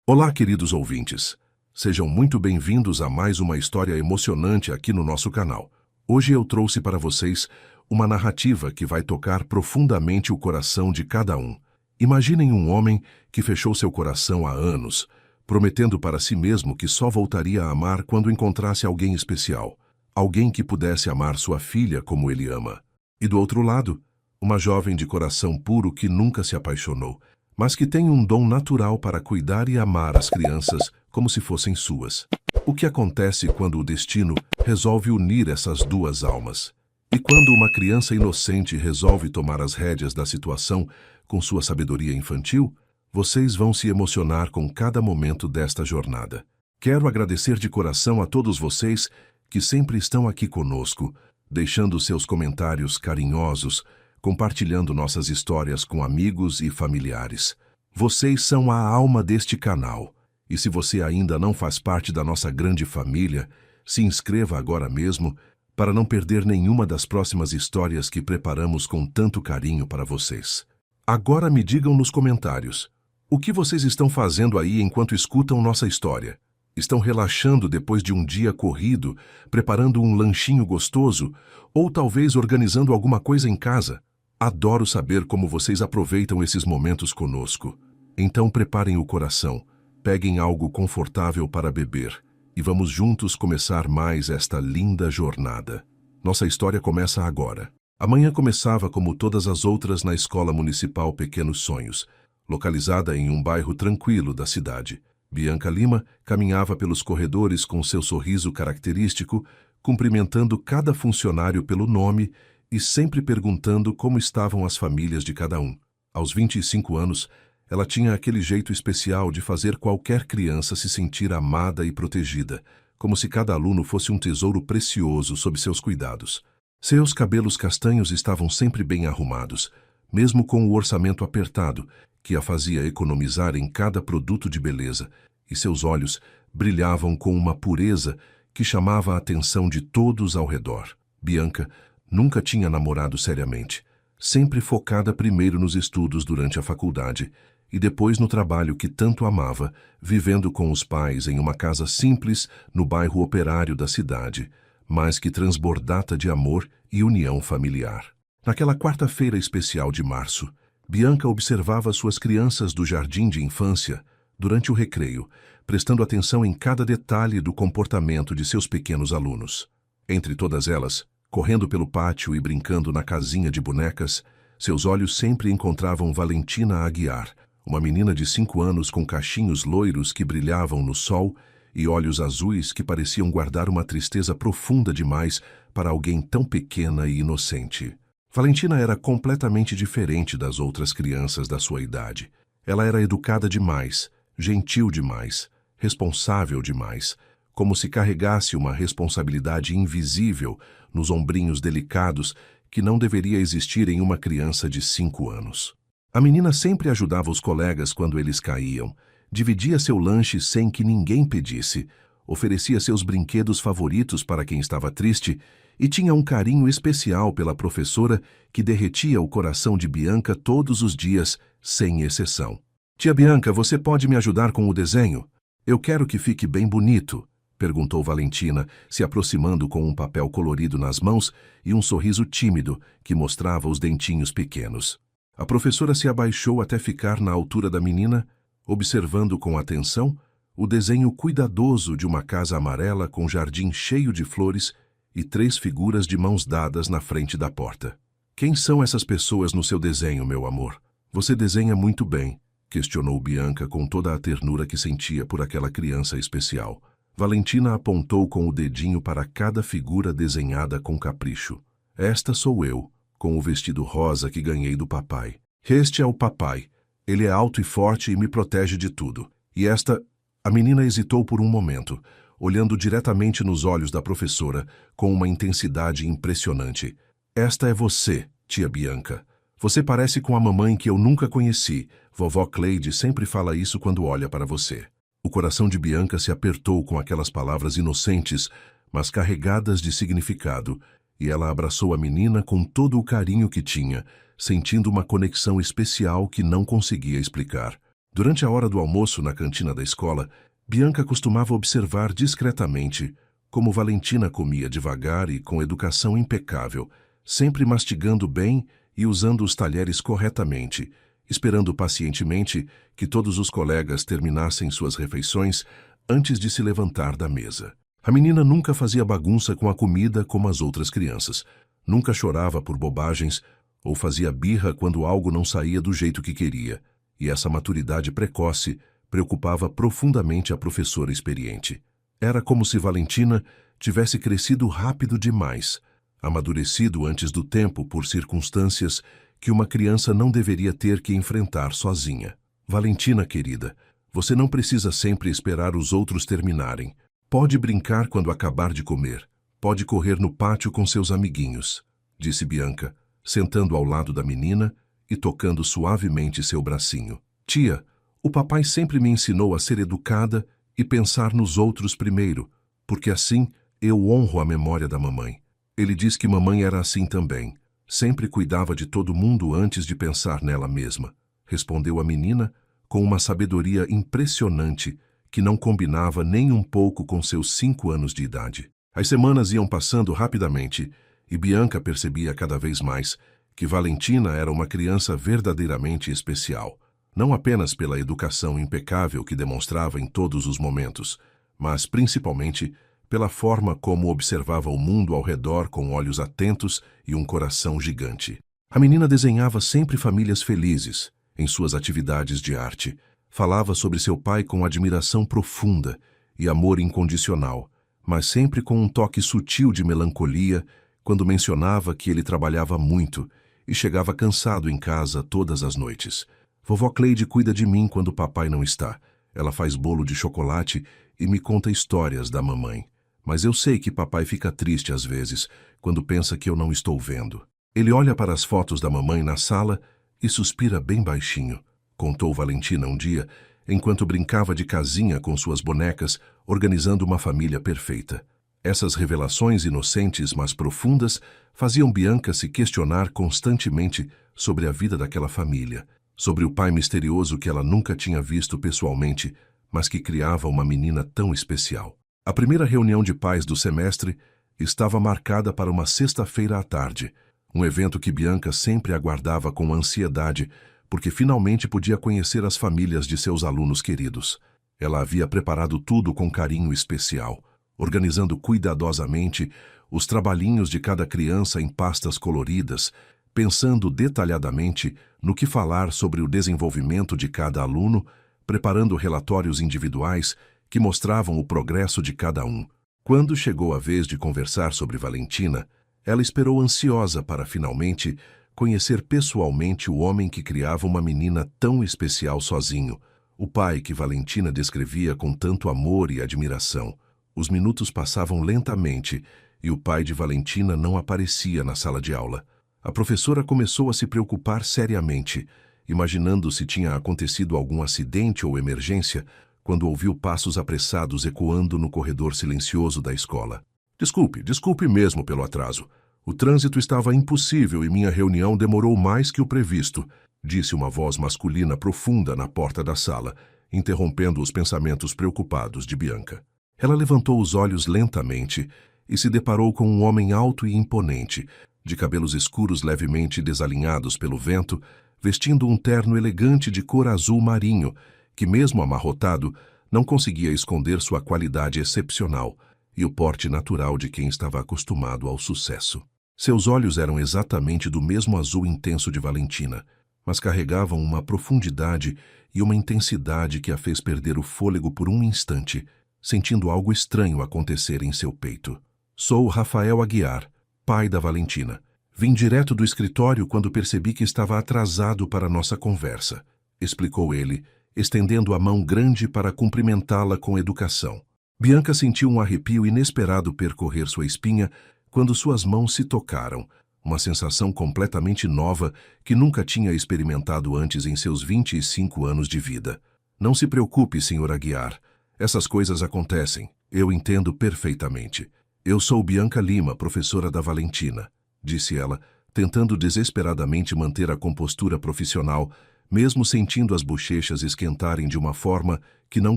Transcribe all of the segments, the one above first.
Olá, queridos ouvintes. Sejam muito bem-vindos a mais uma história emocionante aqui no nosso canal. Hoje eu trouxe para vocês uma narrativa que vai tocar profundamente o coração de cada um. Imaginem um homem que fechou seu coração há anos, prometendo para si mesmo que só voltaria a amar quando encontrasse alguém especial, alguém que pudesse amar sua filha como ele ama. E do outro lado, uma jovem de coração puro que nunca se apaixonou, mas que tem um dom natural para cuidar e amar as crianças como se fossem suas. O que acontece quando o destino resolve unir essas duas almas? E quando uma criança inocente resolve tomar as rédeas da situação com sua sabedoria infantil? Vocês vão se emocionar com cada momento desta jornada. Quero agradecer de coração a todos vocês que sempre estão aqui conosco, deixando seus comentários carinhosos, compartilhando nossas histórias com amigos e familiares. Vocês são a alma deste canal, e se você ainda não faz parte da nossa grande família, se inscreva agora mesmo para não perder nenhuma das próximas histórias que preparamos com tanto carinho para vocês. Agora me digam nos comentários, o que vocês estão fazendo aí enquanto escutam nossa história? Estão relaxando depois de um dia corrido, preparando um lanchinho gostoso, ou talvez organizando alguma coisa em casa? Adoro saber como vocês aproveitam esses momentos conosco. Então preparem o coração, peguem algo confortável para beber e vamos juntos começar mais esta linda jornada. Nossa história começa agora. Amanhã começava como todas as outras na Escola Municipal Pequenos Sonhos, localizada em um bairro tranquilo da cidade. Bianca Lima caminhava pelos corredores com seu sorriso característico, cumprimentando cada funcionário pelo nome e sempre perguntando como estavam as famílias de cada um. Aos 25 anos, ela tinha aquele jeito especial de fazer qualquer criança se sentir amada e protegida, como se cada aluno fosse um tesouro precioso sob seus cuidados. Seus cabelos castanhos estavam sempre bem arrumados, mesmo com o orçamento apertado, que a fazia economizar em cada produto de beleza, e seus olhos brilhavam com uma pureza que chamava a atenção de todos ao redor. Bianca nunca tinha namorado seriamente, sempre focada primeiro nos estudos durante a faculdade e depois no trabalho que tanto amava, vivendo com os pais em uma casa simples no bairro operário da cidade, mas que transbordava de amor e união familiar. Naquela quarta-feira especial de março, Bianca observava suas crianças do jardim de infância durante o recreio, prestando atenção em cada detalhe do comportamento de seus pequenos alunos. Entre todas elas, correndo pelo pátio e brincando na casinha de bonecas, seus olhos sempre encontravam Valentina Aguiar, uma menina de 5 anos com cachinhos loiros que brilhavam no sol e olhos azuis que pareciam guardar uma tristeza profunda demais para alguém tão pequena e inocente. Valentina era completamente diferente das outras crianças da sua idade. Ela era educada demais, gentil demais, responsável demais, como se carregasse uma responsabilidade invisível nos ombrinhos delicados que não deveria existir em uma criança de 5 anos. A menina sempre ajudava os colegas quando eles caíam, dividia seu lanche sem que ninguém pedisse, oferecia seus brinquedos favoritos para quem estava triste e tinha um carinho especial pela professora que derretia o coração de Bianca todos os dias, sem exceção. «Tia Bianca, você pode me ajudar com o desenho? Eu quero que fique bem bonito», perguntou Valentina, se aproximando com um papel colorido nas mãos e um sorriso tímido que mostrava os dentinhos pequenos. A professora se abaixou até ficar na altura da menina, observando com atenção o desenho cuidadoso de uma casa amarela com jardim cheio de flores e 3 figuras de mãos dadas na frente da porta. «Quem são essas pessoas no seu desenho, meu amor? Você desenha muito bem», questionou Bianca com toda a ternura que sentia por aquela criança especial. Valentina apontou com o dedinho para cada figura desenhada com capricho. «Esta sou eu, com o vestido rosa que ganhei do papai. Este é o papai. Ele é alto e forte e me protege de tudo. E esta...» A menina hesitou por um momento, olhando diretamente nos olhos da professora com uma intensidade impressionante. «Esta é você, tia Bianca. Você parece com a mamãe que eu nunca conheci. Vovó Cleide sempre fala isso quando olha para você». O coração de Bianca se apertou com aquelas palavras inocentes, mas carregadas de significado, e ela abraçou a menina com todo o carinho que tinha, sentindo uma conexão especial que não conseguia explicar. Durante a hora do almoço na cantina da escola, Bianca costumava observar discretamente como Valentina comia devagar e com educação impecável, sempre mastigando bem e usando os talheres corretamente, esperando pacientemente que todos os colegas terminassem suas refeições antes de se levantar da mesa. A menina nunca fazia bagunça com a comida como as outras crianças, nunca chorava por bobagens ou fazia birra quando algo não saía do jeito que queria, e essa maturidade precoce preocupava profundamente a professora experiente. Era como se Valentina tivesse crescido rápido demais, amadurecido antes do tempo por circunstâncias que uma criança não deveria ter que enfrentar sozinha. Valentina, querida, você não precisa sempre esperar os outros terminarem. Pode brincar quando acabar de comer. Pode correr no pátio com seus amiguinhos, disse Bianca, sentando ao lado da menina e tocando suavemente seu bracinho. Tia, o papai sempre me ensinou a ser educada e pensar nos outros primeiro, porque assim eu honro a memória da mamãe. Ele diz que mamãe era assim também. Sempre cuidava de todo mundo antes de pensar nela mesma, respondeu a menina com uma sabedoria impressionante que não combinava nem um pouco com seus 5 anos de idade. As semanas iam passando rapidamente e Bianca percebia cada vez mais que Valentina era uma criança verdadeiramente especial, não apenas pela educação impecável que demonstrava em todos os momentos, mas principalmente pela forma como observava o mundo ao redor com olhos atentos e um coração gigante. A menina desenhava sempre famílias felizes em suas atividades de arte. Falava sobre seu pai com admiração profunda e amor incondicional, mas sempre com um toque sutil de melancolia quando mencionava que ele trabalhava muito e chegava cansado em casa todas as noites. Vovó Cleide cuida de mim quando papai não está. Ela faz bolo de chocolate e me conta histórias da mamãe. Mas eu sei que papai fica triste às vezes quando pensa que eu não estou vendo. Ele olha para as fotos da mamãe na sala e suspira bem baixinho, contou Valentina um dia, enquanto brincava de casinha com suas bonecas, organizando uma família perfeita. Essas revelações inocentes, mas profundas, faziam Bianca se questionar constantemente sobre a vida daquela família, sobre o pai misterioso que ela nunca tinha visto pessoalmente, mas que criava uma menina tão especial. A primeira reunião de pais do semestre estava marcada para uma sexta-feira à tarde, um evento que Bianca sempre aguardava com ansiedade, porque finalmente podia conhecer as famílias de seus alunos queridos. Ela havia preparado tudo com carinho especial, organizando cuidadosamente os trabalhinhos de cada criança em pastas coloridas, pensando detalhadamente no que falar sobre o desenvolvimento de cada aluno, preparando relatórios individuais que mostravam o progresso de cada um. Quando chegou a vez de conversar sobre Valentina, ela esperou ansiosa para finalmente conhecer pessoalmente o homem que criava uma menina tão especial sozinho, o pai que Valentina descrevia com tanto amor e admiração. Os minutos passavam lentamente e o pai de Valentina não aparecia na sala de aula. A professora começou a se preocupar seriamente, imaginando se tinha acontecido algum acidente ou emergência, quando ouviu passos apressados ecoando no corredor silencioso da escola. Desculpe mesmo pelo atraso. O trânsito estava impossível e minha reunião demorou mais que o previsto, disse uma voz masculina profunda na porta da sala, interrompendo os pensamentos preocupados de Bianca. Ela levantou os olhos lentamente e se deparou com um homem alto e imponente, de cabelos escuros levemente desalinhados pelo vento, vestindo um terno elegante de cor azul marinho, que mesmo amarrotado, não conseguia esconder sua qualidade excepcional e o porte natural de quem estava acostumado ao sucesso. Seus olhos eram exatamente do mesmo azul intenso de Valentina, mas carregavam uma profundidade e uma intensidade que a fez perder o fôlego por um instante, sentindo algo estranho acontecer em seu peito. Sou Rafael Aguiar, pai da Valentina. Vim direto do escritório quando percebi que estava atrasado para nossa conversa, explicou ele, estendendo a mão grande para cumprimentá-la com educação. Bianca sentiu um arrepio inesperado percorrer sua espinha quando suas mãos se tocaram, uma sensação completamente nova que nunca tinha experimentado antes em seus 25 anos de vida. Não se preocupe, Sr. Aguiar. Essas coisas acontecem. Eu entendo perfeitamente. Eu sou Bianca Lima, professora da Valentina, disse ela, tentando desesperadamente manter a compostura profissional, mesmo sentindo as bochechas esquentarem de uma forma que não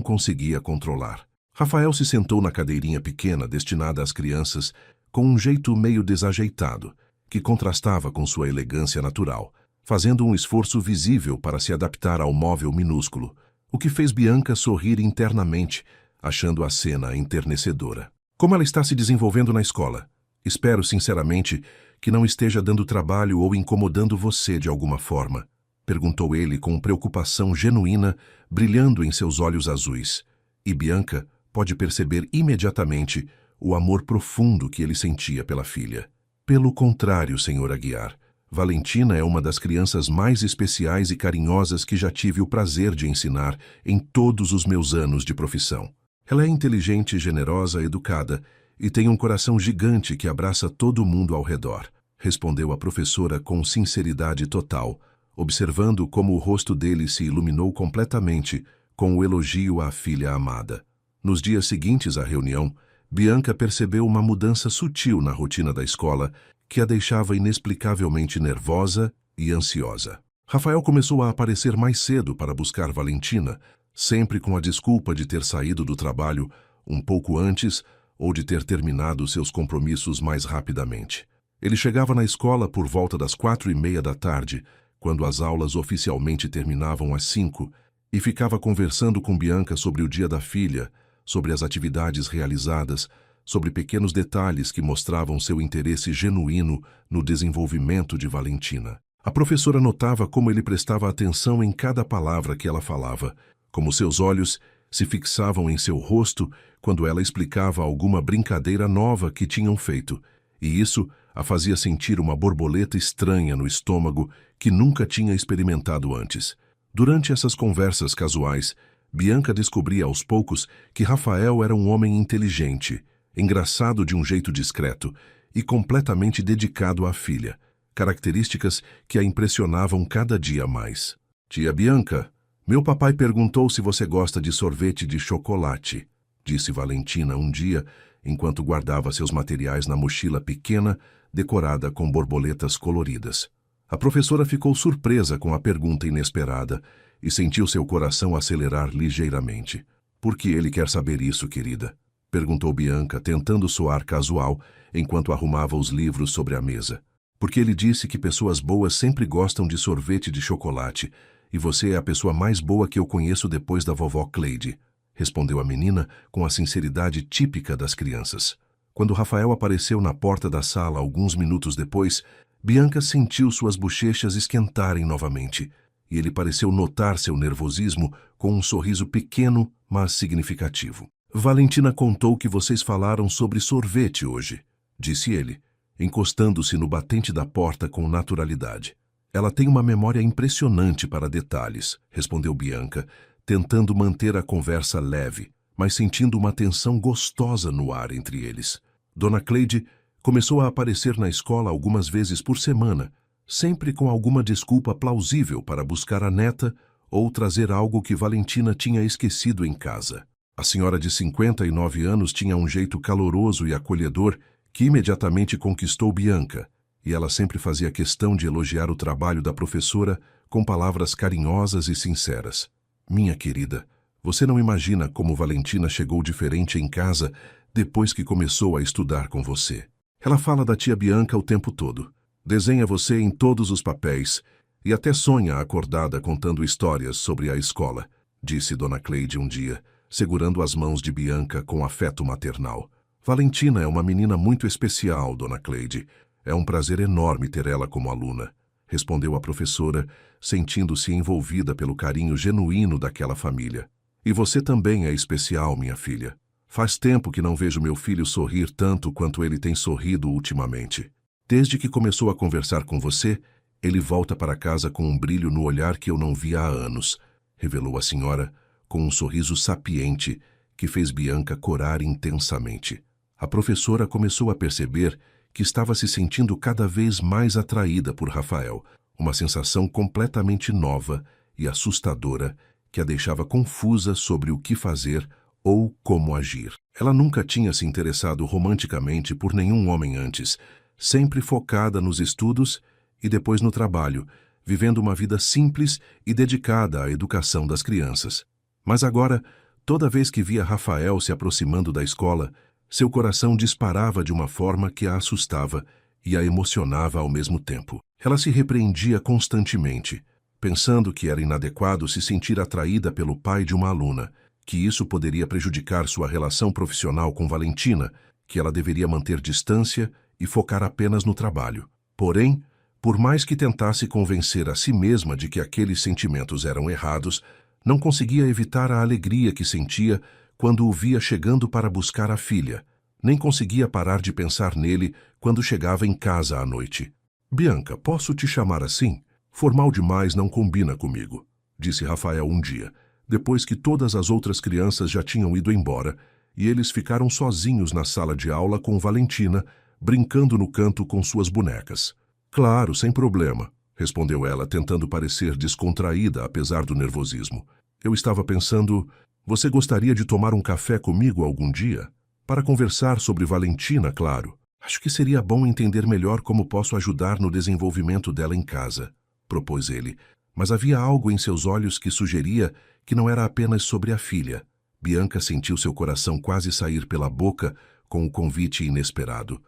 conseguia controlar. Rafael se sentou na cadeirinha pequena destinada às crianças com um jeito meio desajeitado, que contrastava com sua elegância natural, fazendo um esforço visível para se adaptar ao móvel minúsculo, o que fez Bianca sorrir internamente, achando a cena enternecedora. Como ela está se desenvolvendo na escola? Espero, sinceramente, que não esteja dando trabalho ou incomodando você de alguma forma, perguntou ele com preocupação genuína, brilhando em seus olhos azuis. E Bianca pode perceber imediatamente o amor profundo que ele sentia pela filha. Pelo contrário, Sr. Aguiar, Valentina é uma das crianças mais especiais e carinhosas que já tive o prazer de ensinar em todos os meus anos de profissão. Ela é inteligente, generosa, educada e tem um coração gigante que abraça todo mundo ao redor, respondeu a professora com sinceridade total, observando como o rosto dele se iluminou completamente com o elogio à filha amada. Nos dias seguintes à reunião, Bianca percebeu uma mudança sutil na rotina da escola que a deixava inexplicavelmente nervosa e ansiosa. Rafael começou a aparecer mais cedo para buscar Valentina, sempre com a desculpa de ter saído do trabalho um pouco antes ou de ter terminado seus compromissos mais rapidamente. Ele chegava na escola por volta das 4:30 da tarde, quando as aulas oficialmente terminavam às 5, e ficava conversando com Bianca sobre o dia da filha, sobre as atividades realizadas, sobre pequenos detalhes que mostravam seu interesse genuíno no desenvolvimento de Valentina. A professora notava como ele prestava atenção em cada palavra que ela falava, como seus olhos se fixavam em seu rosto quando ela explicava alguma brincadeira nova que tinham feito, e isso a fazia sentir uma borboleta estranha no estômago que nunca tinha experimentado antes. Durante essas conversas casuais, Bianca descobria aos poucos que Rafael era um homem inteligente, engraçado de um jeito discreto e completamente dedicado à filha, características que a impressionavam cada dia mais. Tia Bianca, meu papai perguntou se você gosta de sorvete de chocolate, disse Valentina um dia, enquanto guardava seus materiais na mochila pequena, decorada com borboletas coloridas. A professora ficou surpresa com a pergunta inesperada e sentiu seu coração acelerar ligeiramente. Por que ele quer saber isso, querida? Perguntou Bianca, tentando soar casual, enquanto arrumava os livros sobre a mesa. Porque ele disse que pessoas boas sempre gostam de sorvete de chocolate, e você é a pessoa mais boa que eu conheço depois da vovó Cleide, respondeu a menina com a sinceridade típica das crianças. Quando Rafael apareceu na porta da sala alguns minutos depois, Bianca sentiu suas bochechas esquentarem novamente, e ele pareceu notar seu nervosismo com um sorriso pequeno, mas significativo. Valentina contou que vocês falaram sobre sorvete hoje, disse ele, encostando-se no batente da porta com naturalidade. Ela tem uma memória impressionante para detalhes, respondeu Bianca, tentando manter a conversa leve, mas sentindo uma tensão gostosa no ar entre eles. Dona Cleide começou a aparecer na escola algumas vezes por semana, sempre com alguma desculpa plausível para buscar a neta ou trazer algo que Valentina tinha esquecido em casa. A senhora de 59 anos tinha um jeito caloroso e acolhedor que imediatamente conquistou Bianca, e ela sempre fazia questão de elogiar o trabalho da professora com palavras carinhosas e sinceras. Minha querida, você não imagina como Valentina chegou diferente em casa depois que começou a estudar com você. Ela fala da tia Bianca o tempo todo. Desenha você em todos os papéis e até sonha acordada contando histórias sobre a escola, disse Dona Cleide um dia, segurando as mãos de Bianca com afeto maternal. Valentina é uma menina muito especial, Dona Cleide. É um prazer enorme ter ela como aluna, respondeu a professora, sentindo-se envolvida pelo carinho genuíno daquela família. E você também é especial, minha filha. Faz tempo que não vejo meu filho sorrir tanto quanto ele tem sorrido ultimamente. Desde que começou a conversar com você, ele volta para casa com um brilho no olhar que eu não via há anos, revelou a senhora, com um sorriso sapiente que fez Bianca corar intensamente. A professora começou a perceber que estava se sentindo cada vez mais atraída por Rafael, uma sensação completamente nova e assustadora que a deixava confusa sobre o que fazer ou como agir. Ela nunca tinha se interessado romanticamente por nenhum homem antes, sempre focada nos estudos e depois no trabalho, vivendo uma vida simples e dedicada à educação das crianças. Mas agora, toda vez que via Rafael se aproximando da escola, seu coração disparava de uma forma que a assustava e a emocionava ao mesmo tempo. Ela se repreendia constantemente, pensando que era inadequado se sentir atraída pelo pai de uma aluna, que isso poderia prejudicar sua relação profissional com Valentina, que ela deveria manter distância e focar apenas no trabalho. Porém, por mais que tentasse convencer a si mesma de que aqueles sentimentos eram errados, não conseguia evitar a alegria que sentia quando o via chegando para buscar a filha, nem conseguia parar de pensar nele quando chegava em casa à noite. "Bianca, posso te chamar assim? Formal demais não combina comigo", disse Rafael um dia, depois que todas as outras crianças já tinham ido embora e eles ficaram sozinhos na sala de aula com Valentina, brincando no canto com suas bonecas. "Claro, sem problema", respondeu ela, tentando parecer descontraída apesar do nervosismo. "Eu estava pensando, você gostaria de tomar um café comigo algum dia? Para conversar sobre Valentina, claro. Acho que seria bom entender melhor como posso ajudar no desenvolvimento dela em casa", propôs ele, mas havia algo em seus olhos que sugeria que não era apenas sobre a filha. Bianca sentiu seu coração quase sair pela boca com o convite inesperado.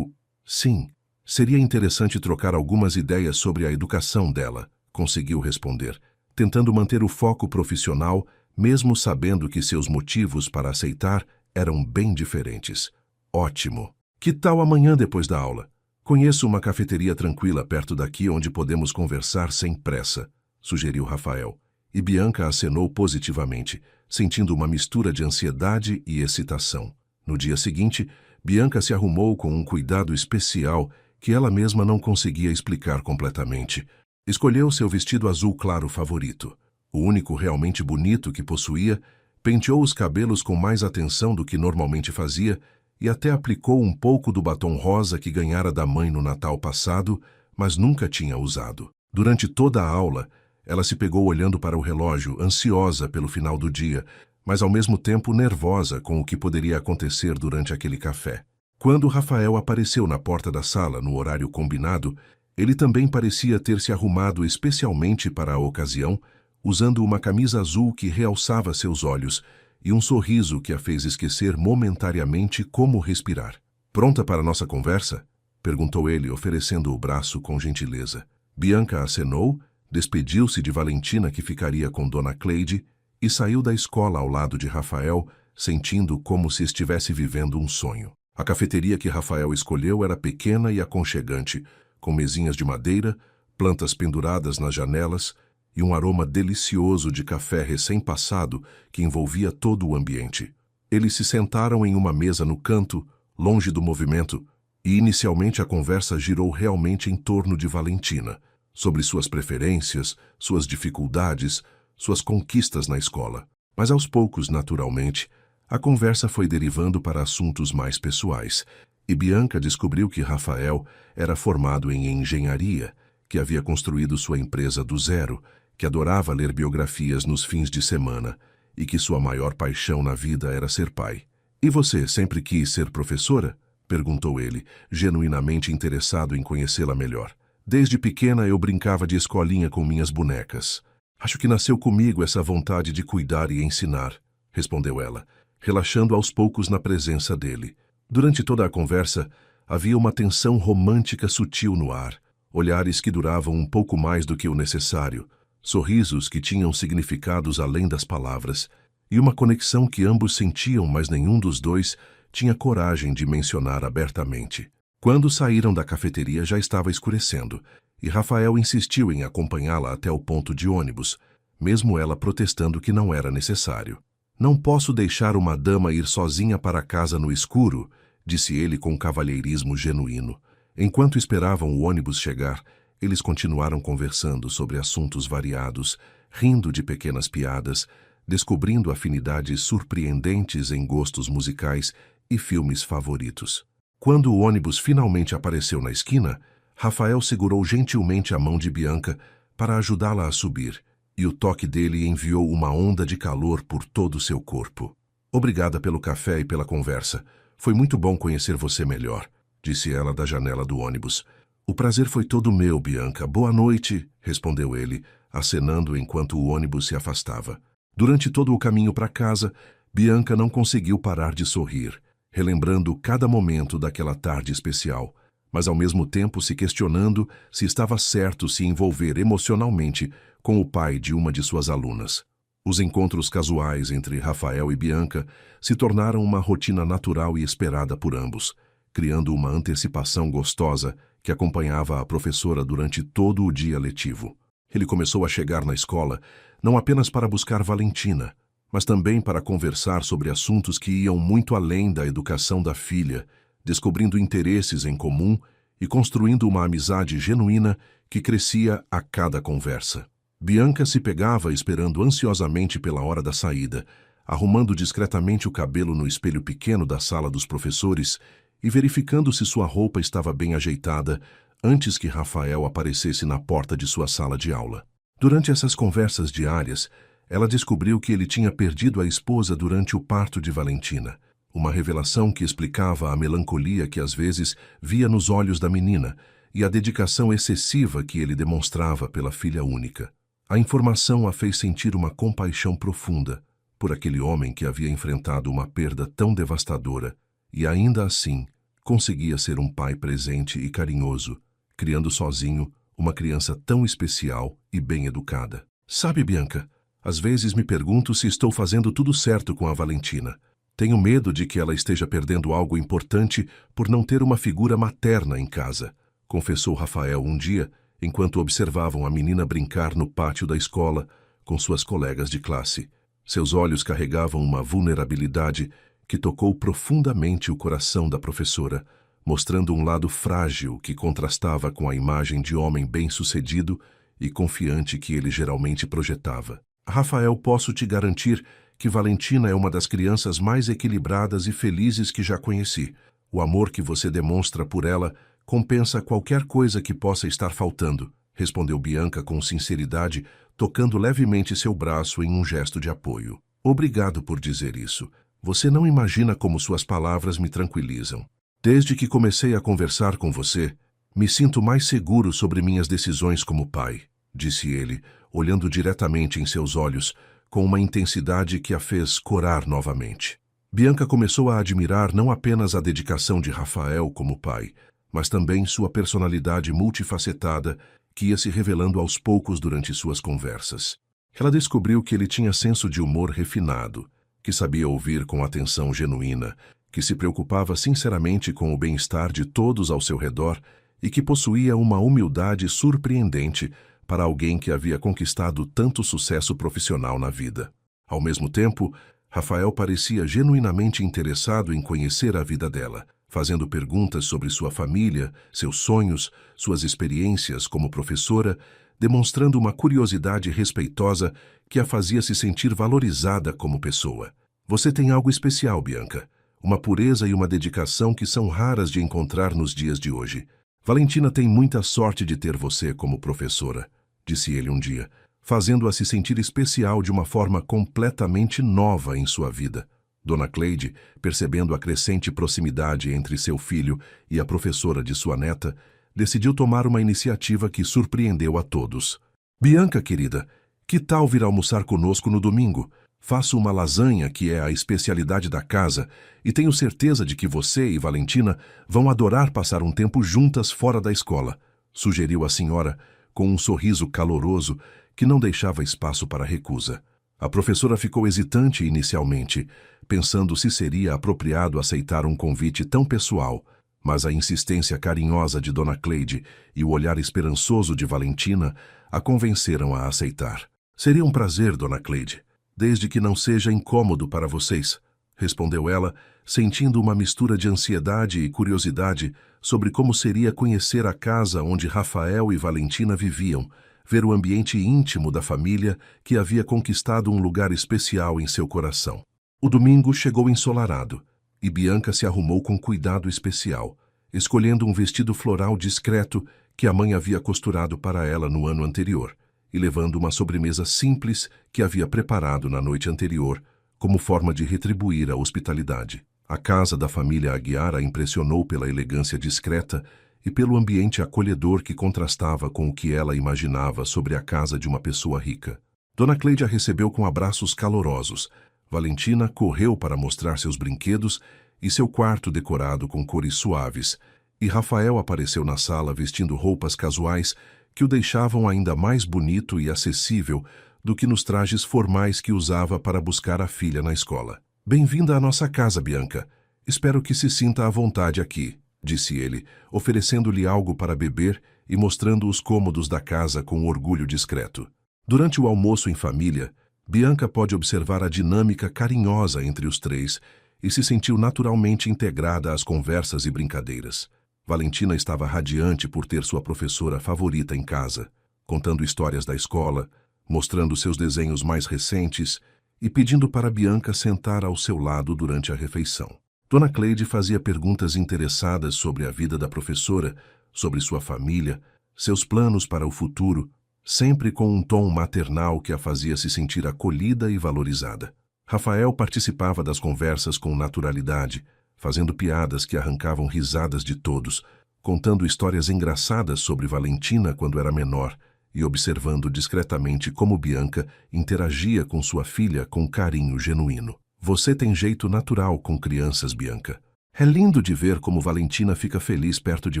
Sim, seria interessante trocar algumas ideias sobre a educação dela", conseguiu responder, tentando manter o foco profissional, mesmo sabendo que seus motivos para aceitar eram bem diferentes. "Ótimo. Que tal amanhã depois da aula? Conheço uma cafeteria tranquila perto daqui onde podemos conversar sem pressa", sugeriu Rafael. E Bianca acenou positivamente, sentindo uma mistura de ansiedade e excitação. No dia seguinte, Bianca se arrumou com um cuidado especial que ela mesma não conseguia explicar completamente. Escolheu seu vestido azul claro favorito, o único realmente bonito que possuía, penteou os cabelos com mais atenção do que normalmente fazia e até aplicou um pouco do batom rosa que ganhara da mãe no Natal passado, mas nunca tinha usado. Durante toda a aula, ela se pegou olhando para o relógio, ansiosa pelo final do dia, mas ao mesmo tempo nervosa com o que poderia acontecer durante aquele café. Quando Rafael apareceu na porta da sala no horário combinado, ele também parecia ter se arrumado especialmente para a ocasião, usando uma camisa azul que realçava seus olhos e um sorriso que a fez esquecer momentaneamente como respirar. "Pronta para nossa conversa?", perguntou ele, oferecendo o braço com gentileza. Bianca acenou, despediu-se de Valentina, que ficaria com Dona Cleide, e saiu da escola ao lado de Rafael, sentindo como se estivesse vivendo um sonho. A cafeteria que Rafael escolheu era pequena e aconchegante, com mesinhas de madeira, plantas penduradas nas janelas e um aroma delicioso de café recém-passado que envolvia todo o ambiente. Eles se sentaram em uma mesa no canto, longe do movimento, e inicialmente a conversa girou realmente em torno de Valentina, sobre suas preferências, suas dificuldades, suas conquistas na escola. Mas aos poucos, naturalmente, a conversa foi derivando para assuntos mais pessoais, e Bianca descobriu que Rafael era formado em engenharia, que havia construído sua empresa do zero, que adorava ler biografias nos fins de semana e que sua maior paixão na vida era ser pai. "E você sempre quis ser professora?", perguntou ele, genuinamente interessado em conhecê-la melhor. "Desde pequena eu brincava de escolinha com minhas bonecas. Acho que nasceu comigo essa vontade de cuidar e ensinar", respondeu ela, relaxando aos poucos na presença dele. Durante toda a conversa, havia uma tensão romântica sutil no ar, olhares que duravam um pouco mais do que o necessário, sorrisos que tinham significados além das palavras, e uma conexão que ambos sentiam, mas nenhum dos dois tinha coragem de mencionar abertamente. Quando saíram da cafeteria já estava escurecendo, e Rafael insistiu em acompanhá-la até o ponto de ônibus, mesmo ela protestando que não era necessário. "Não posso deixar uma dama ir sozinha para casa no escuro", disse ele com cavalheirismo genuíno. Enquanto esperavam o ônibus chegar, eles continuaram conversando sobre assuntos variados, rindo de pequenas piadas, descobrindo afinidades surpreendentes em gostos musicais e filmes favoritos. Quando o ônibus finalmente apareceu na esquina, Rafael segurou gentilmente a mão de Bianca para ajudá-la a subir, e o toque dele enviou uma onda de calor por todo o seu corpo. "Obrigada pelo café e pela conversa. Foi muito bom conhecer você melhor", disse ela da janela do ônibus. O prazer foi todo meu, Bianca. Boa noite, respondeu ele, acenando enquanto o ônibus se afastava. Durante todo o caminho para casa, Bianca não conseguiu parar de sorrir, relembrando cada momento daquela tarde especial, mas ao mesmo tempo se questionando se estava certo se envolver emocionalmente com o pai de uma de suas alunas. Os encontros casuais entre Rafael e Bianca se tornaram uma rotina natural e esperada por ambos, criando uma antecipação gostosa que acompanhava a professora durante todo o dia letivo. Ele começou a chegar na escola não apenas para buscar Valentina, mas também para conversar sobre assuntos que iam muito além da educação da filha, descobrindo interesses em comum e construindo uma amizade genuína que crescia a cada conversa. Bianca se pegava esperando ansiosamente pela hora da saída, arrumando discretamente o cabelo no espelho pequeno da sala dos professores e verificando se sua roupa estava bem ajeitada antes que Rafael aparecesse na porta de sua sala de aula. Durante essas conversas diárias, ela descobriu que ele tinha perdido a esposa durante o parto de Valentina, uma revelação que explicava a melancolia que às vezes via nos olhos da menina e a dedicação excessiva que ele demonstrava pela filha única. A informação a fez sentir uma compaixão profunda por aquele homem que havia enfrentado uma perda tão devastadora e ainda assim conseguia ser um pai presente e carinhoso, criando sozinho uma criança tão especial e bem educada. Sabe, Bianca, às vezes me pergunto se estou fazendo tudo certo com a Valentina. Tenho medo de que ela esteja perdendo algo importante por não ter uma figura materna em casa, confessou Rafael um dia, enquanto observavam a menina brincar no pátio da escola com suas colegas de classe. Seus olhos carregavam uma vulnerabilidade que tocou profundamente o coração da professora, mostrando um lado frágil que contrastava com a imagem de homem bem-sucedido e confiante que ele geralmente projetava. Rafael, posso te garantir que Valentina é uma das crianças mais equilibradas e felizes que já conheci. O amor que você demonstra por ela compensa qualquer coisa que possa estar faltando, respondeu Bianca com sinceridade, tocando levemente seu braço em um gesto de apoio. Obrigado por dizer isso. Você não imagina como suas palavras me tranquilizam. Desde que comecei a conversar com você, me sinto mais seguro sobre minhas decisões como pai, disse ele, olhando diretamente em seus olhos, com uma intensidade que a fez corar novamente. Bianca começou a admirar não apenas a dedicação de Rafael como pai, mas também sua personalidade multifacetada que ia se revelando aos poucos durante suas conversas. Ela descobriu que ele tinha senso de humor refinado, que sabia ouvir com atenção genuína, que se preocupava sinceramente com o bem-estar de todos ao seu redor e que possuía uma humildade surpreendente para alguém que havia conquistado tanto sucesso profissional na vida. Ao mesmo tempo, Rafael parecia genuinamente interessado em conhecer a vida dela, fazendo perguntas sobre sua família, seus sonhos, suas experiências como professora, demonstrando uma curiosidade respeitosa que a fazia se sentir valorizada como pessoa. Você tem algo especial, Bianca, uma pureza e uma dedicação que são raras de encontrar nos dias de hoje. Valentina tem muita sorte de ter você como professora, disse ele um dia, fazendo-a se sentir especial de uma forma completamente nova em sua vida. Dona Cleide, percebendo a crescente proximidade entre seu filho e a professora de sua neta, decidiu tomar uma iniciativa que surpreendeu a todos. Bianca, querida, que tal vir almoçar conosco no domingo? Faço uma lasanha que é a especialidade da casa e tenho certeza de que você e Valentina vão adorar passar um tempo juntas fora da escola, sugeriu a senhora, com um sorriso caloroso que não deixava espaço para recusa. A professora ficou hesitante inicialmente, pensando se seria apropriado aceitar um convite tão pessoal, mas a insistência carinhosa de Dona Cleide e o olhar esperançoso de Valentina a convenceram a aceitar. Seria um prazer, Dona Cleide, desde que não seja incômodo para vocês, respondeu ela, sentindo uma mistura de ansiedade e curiosidade sobre como seria conhecer a casa onde Rafael e Valentina viviam, ver o ambiente íntimo da família que havia conquistado um lugar especial em seu coração. O domingo chegou ensolarado, e Bianca se arrumou com cuidado especial, escolhendo um vestido floral discreto que a mãe havia costurado para ela no ano anterior, e levando uma sobremesa simples que havia preparado na noite anterior, como forma de retribuir a hospitalidade. A casa da família Aguiar a impressionou pela elegância discreta e pelo ambiente acolhedor que contrastava com o que ela imaginava sobre a casa de uma pessoa rica. Dona Cleide a recebeu com abraços calorosos. Valentina correu para mostrar seus brinquedos e seu quarto decorado com cores suaves, e Rafael apareceu na sala vestindo roupas casuais que o deixavam ainda mais bonito e acessível do que nos trajes formais que usava para buscar a filha na escola. "Bem-vinda à nossa casa, Bianca. Espero que se sinta à vontade aqui", disse ele, oferecendo-lhe algo para beber e mostrando os cômodos da casa com orgulho discreto. Durante o almoço em família, Bianca pôde observar a dinâmica carinhosa entre os três e se sentiu naturalmente integrada às conversas e brincadeiras. Valentina estava radiante por ter sua professora favorita em casa, contando histórias da escola, mostrando seus desenhos mais recentes e pedindo para Bianca sentar ao seu lado durante a refeição. Dona Cleide fazia perguntas interessadas sobre a vida da professora, sobre sua família, seus planos para o futuro, sempre com um tom maternal que a fazia se sentir acolhida e valorizada. Rafael participava das conversas com naturalidade, fazendo piadas que arrancavam risadas de todos, contando histórias engraçadas sobre Valentina quando era menor e observando discretamente como Bianca interagia com sua filha com carinho genuíno. "Você tem jeito natural com crianças, Bianca. É lindo de ver como Valentina fica feliz perto de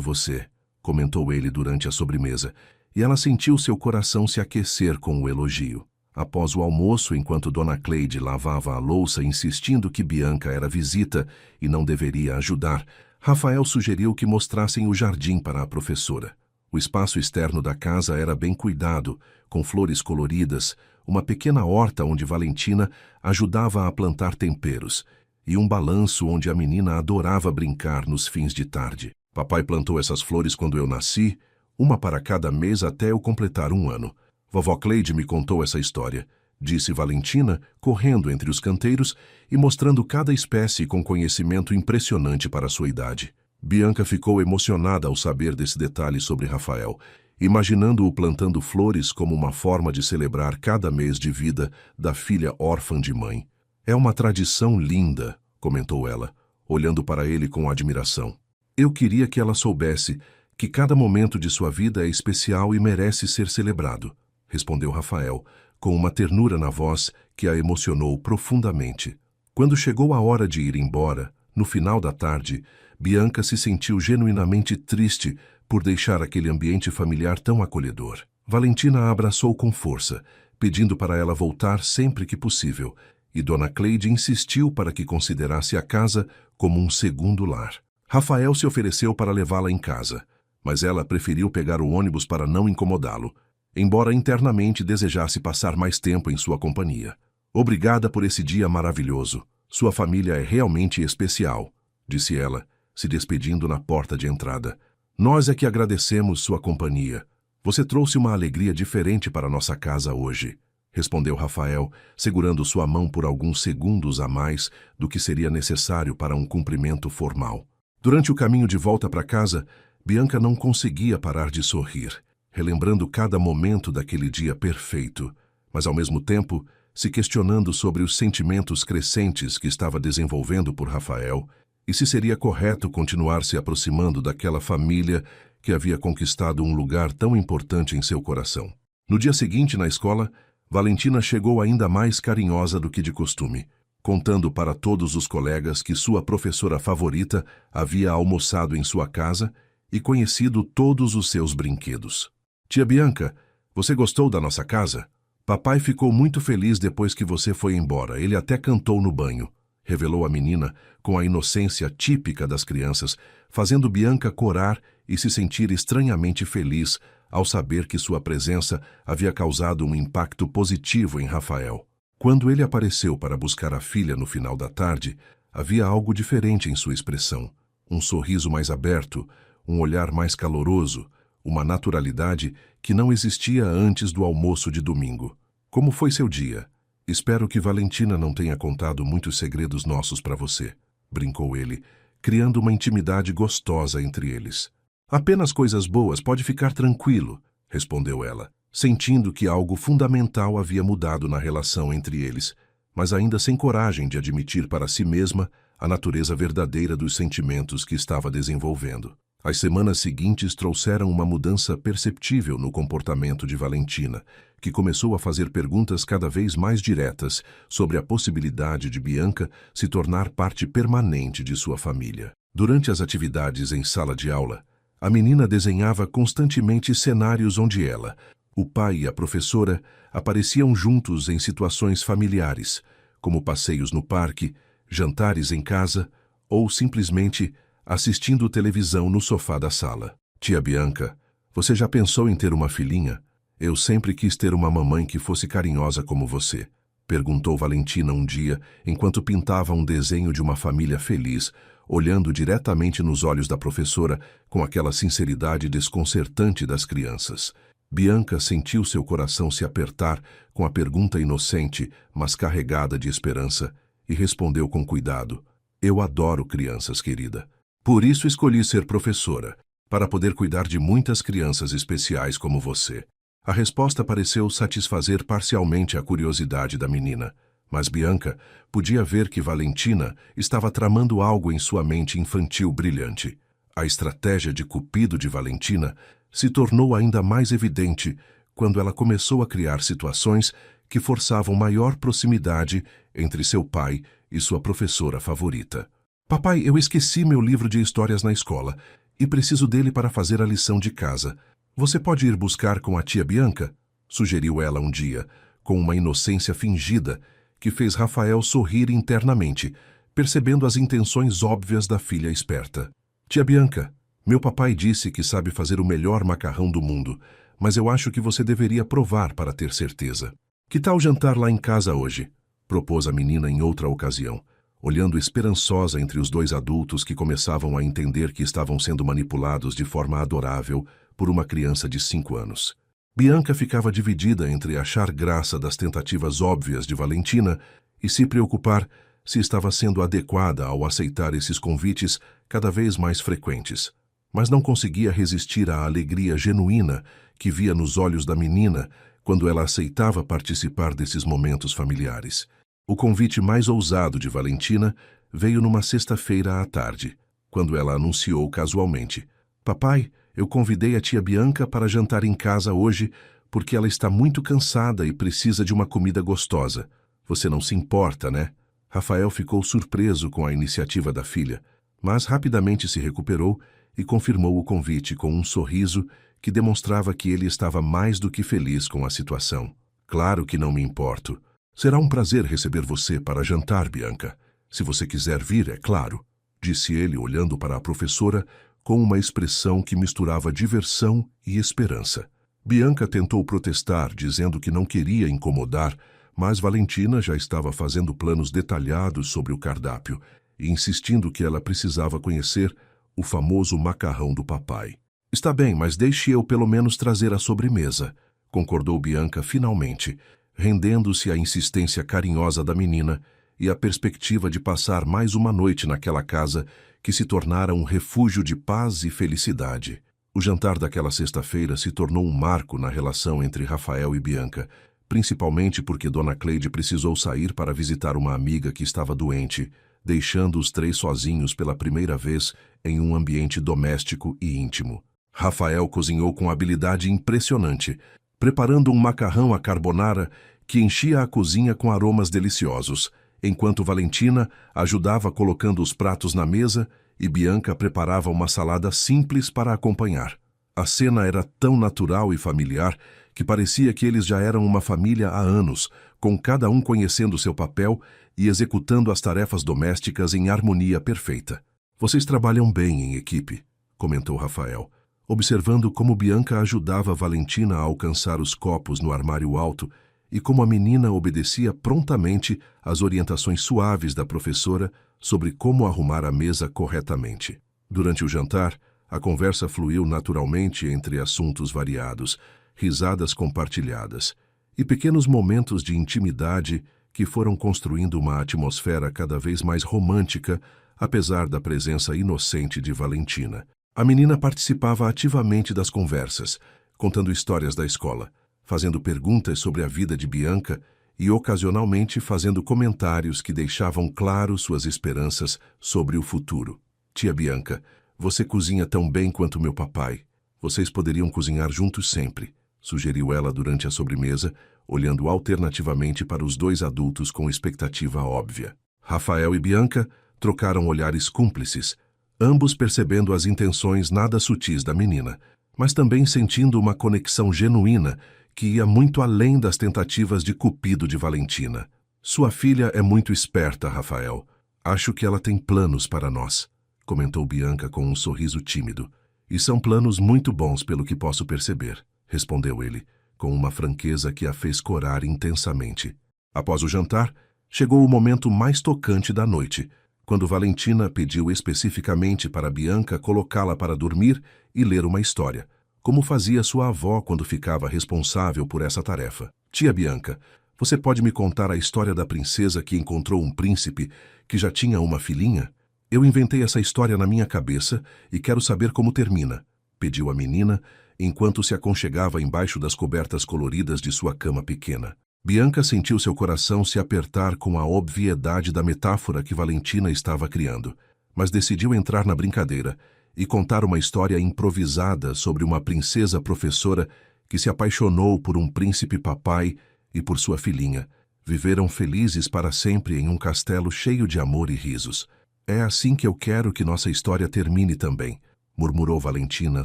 você", comentou ele durante a sobremesa, e ela sentiu seu coração se aquecer com o elogio. Após o almoço, enquanto Dona Cleide lavava a louça insistindo que Bianca era visita e não deveria ajudar, Rafael sugeriu que mostrassem o jardim para a professora. O espaço externo da casa era bem cuidado, com flores coloridas, uma pequena horta onde Valentina ajudava a plantar temperos, e um balanço onde a menina adorava brincar nos fins de tarde. "Papai plantou essas flores quando eu nasci, uma para cada mês até eu completar 1 ano. Vovó Cleide me contou essa história", disse Valentina, correndo entre os canteiros e mostrando cada espécie com conhecimento impressionante para sua idade. Bianca ficou emocionada ao saber desse detalhe sobre Rafael, imaginando-o plantando flores como uma forma de celebrar cada mês de vida da filha órfã de mãe. "É uma tradição linda", comentou ela, olhando para ele com admiração. "Eu queria que ela soubesse que cada momento de sua vida é especial e merece ser celebrado", respondeu Rafael, com uma ternura na voz que a emocionou profundamente. Quando chegou a hora de ir embora, no final da tarde, Bianca se sentiu genuinamente triste por deixar aquele ambiente familiar tão acolhedor. Valentina a abraçou com força, pedindo para ela voltar sempre que possível, e Dona Cleide insistiu para que considerasse a casa como um segundo lar. Rafael se ofereceu para levá-la em casa, mas ela preferiu pegar o ônibus para não incomodá-lo, embora internamente desejasse passar mais tempo em sua companhia. "Obrigada por esse dia maravilhoso. Sua família é realmente especial", disse ela, se despedindo na porta de entrada. "Nós é que agradecemos sua companhia. Você trouxe uma alegria diferente para nossa casa hoje", respondeu Rafael, segurando sua mão por alguns segundos a mais do que seria necessário para um cumprimento formal. Durante o caminho de volta para casa, Bianca não conseguia parar de sorrir, relembrando cada momento daquele dia perfeito, mas ao mesmo tempo se questionando sobre os sentimentos crescentes que estava desenvolvendo por Rafael e se seria correto continuar se aproximando daquela família que havia conquistado um lugar tão importante em seu coração. No dia seguinte, na escola, Valentina chegou ainda mais carinhosa do que de costume, contando para todos os colegas que sua professora favorita havia almoçado em sua casa e conhecido todos os seus brinquedos. "Tia Bianca, você gostou da nossa casa? Papai ficou muito feliz depois que você foi embora. Ele até cantou no banho", revelou a menina com a inocência típica das crianças, fazendo Bianca corar e se sentir estranhamente feliz ao saber que sua presença havia causado um impacto positivo em Rafael. Quando ele apareceu para buscar a filha no final da tarde, havia algo diferente em sua expressão. Um sorriso mais aberto, um olhar mais caloroso, uma naturalidade que não existia antes do almoço de domingo. "Como foi seu dia? Espero que Valentina não tenha contado muitos segredos nossos para você", brincou ele, criando uma intimidade gostosa entre eles. "Apenas coisas boas, pode ficar tranquilo", respondeu ela, sentindo que algo fundamental havia mudado na relação entre eles, mas ainda sem coragem de admitir para si mesma a natureza verdadeira dos sentimentos que estava desenvolvendo. As semanas seguintes trouxeram uma mudança perceptível no comportamento de Valentina, que começou a fazer perguntas cada vez mais diretas sobre a possibilidade de Bianca se tornar parte permanente de sua família. Durante as atividades em sala de aula, a menina desenhava constantemente cenários onde ela, o pai e a professora apareciam juntos em situações familiares, como passeios no parque, jantares em casa ou simplesmente assistindo televisão no sofá da sala. Tia Bianca, você já pensou em ter uma filhinha? Eu sempre quis ter uma mamãe que fosse carinhosa como você, perguntou Valentina um dia, enquanto pintava um desenho de uma família feliz, olhando diretamente nos olhos da professora com aquela sinceridade desconcertante das crianças. Bianca sentiu seu coração se apertar com a pergunta inocente, mas carregada de esperança, e respondeu com cuidado: Eu adoro crianças, querida. Por isso escolhi ser professora, para poder cuidar de muitas crianças especiais como você. A resposta pareceu satisfazer parcialmente a curiosidade da menina, mas Bianca podia ver que Valentina estava tramando algo em sua mente infantil brilhante. A estratégia de Cupido de Valentina se tornou ainda mais evidente quando ela começou a criar situações que forçavam maior proximidade entre seu pai e sua professora favorita. Papai, eu esqueci meu livro de histórias na escola e preciso dele para fazer a lição de casa. Você pode ir buscar com a tia Bianca? Sugeriu ela um dia, com uma inocência fingida que fez Rafael sorrir internamente, percebendo as intenções óbvias da filha esperta. Tia Bianca, meu papai disse que sabe fazer o melhor macarrão do mundo, mas eu acho que você deveria provar para ter certeza. Que tal jantar lá em casa hoje? Propôs a menina em outra ocasião, olhando esperançosa entre os dois adultos que começavam a entender que estavam sendo manipulados de forma adorável por uma criança de 5 anos. Bianca ficava dividida entre achar graça das tentativas óbvias de Valentina e se preocupar se estava sendo adequada ao aceitar esses convites cada vez mais frequentes. Mas não conseguia resistir à alegria genuína que via nos olhos da menina quando ela aceitava participar desses momentos familiares. O convite mais ousado de Valentina veio numa sexta-feira à tarde, quando ela anunciou casualmente: Papai, eu convidei a tia Bianca para jantar em casa hoje porque ela está muito cansada e precisa de uma comida gostosa. Você não se importa, né? Rafael ficou surpreso com a iniciativa da filha, mas rapidamente se recuperou e confirmou o convite com um sorriso que demonstrava que ele estava mais do que feliz com a situação. Claro que não me importo. Será um prazer receber você para jantar, Bianca. Se você quiser vir, é claro, disse ele olhando para a professora com uma expressão que misturava diversão e esperança. Bianca tentou protestar, dizendo que não queria incomodar, mas Valentina já estava fazendo planos detalhados sobre o cardápio e insistindo que ela precisava conhecer o famoso macarrão do papai. Está bem, mas deixe eu pelo menos trazer a sobremesa, concordou Bianca finalmente, rendendo-se à insistência carinhosa da menina e à perspectiva de passar mais uma noite naquela casa que se tornara um refúgio de paz e felicidade. O jantar daquela sexta-feira se tornou um marco na relação entre Rafael e Bianca, principalmente porque Dona Cleide precisou sair para visitar uma amiga que estava doente, deixando os três sozinhos pela primeira vez em um ambiente doméstico e íntimo. Rafael cozinhou com habilidade impressionante, preparando um macarrão à carbonara que enchia a cozinha com aromas deliciosos, enquanto Valentina ajudava colocando os pratos na mesa e Bianca preparava uma salada simples para acompanhar. A cena era tão natural e familiar que parecia que eles já eram uma família há anos, com cada um conhecendo seu papel e executando as tarefas domésticas em harmonia perfeita. Vocês trabalham bem em equipe, comentou Rafael, observando como Bianca ajudava Valentina a alcançar os copos no armário alto e como a menina obedecia prontamente às orientações suaves da professora sobre como arrumar a mesa corretamente. Durante o jantar, a conversa fluiu naturalmente entre assuntos variados, risadas compartilhadas e pequenos momentos de intimidade que foram construindo uma atmosfera cada vez mais romântica, apesar da presença inocente de Valentina. A menina participava ativamente das conversas, contando histórias da escola, fazendo perguntas sobre a vida de Bianca e ocasionalmente fazendo comentários que deixavam claro suas esperanças sobre o futuro. Tia Bianca, Você cozinha tão bem quanto meu papai. Vocês poderiam cozinhar juntos sempre, sugeriu ela durante a sobremesa, olhando alternativamente para os dois adultos com expectativa óbvia. Rafael e Bianca trocaram olhares cúmplices, ambos percebendo as intenções nada sutis da menina, mas também sentindo uma conexão genuína que ia muito além das tentativas de cupido de Valentina. Sua filha é muito esperta, Rafael. Acho que ela tem planos para nós, comentou Bianca com um sorriso tímido. E são planos muito bons pelo que posso perceber, respondeu ele, com uma franqueza que a fez corar intensamente. Após o jantar, chegou o momento mais tocante da noite, quando Valentina pediu especificamente para Bianca colocá-la para dormir e ler uma história, como fazia sua avó quando ficava responsável por essa tarefa. Tia Bianca, você pode me contar a história da princesa que encontrou um príncipe que já tinha uma filhinha? Eu inventei essa história na minha cabeça e quero saber como termina, pediu a menina, enquanto se aconchegava embaixo das cobertas coloridas de sua cama pequena. Bianca sentiu seu coração se apertar com a obviedade da metáfora que Valentina estava criando, mas decidiu entrar na brincadeira e contar uma história improvisada sobre uma princesa professora que se apaixonou por um príncipe papai e por sua filhinha. Viveram felizes para sempre em um castelo cheio de amor e risos. É assim que eu quero que nossa história termine também, murmurou Valentina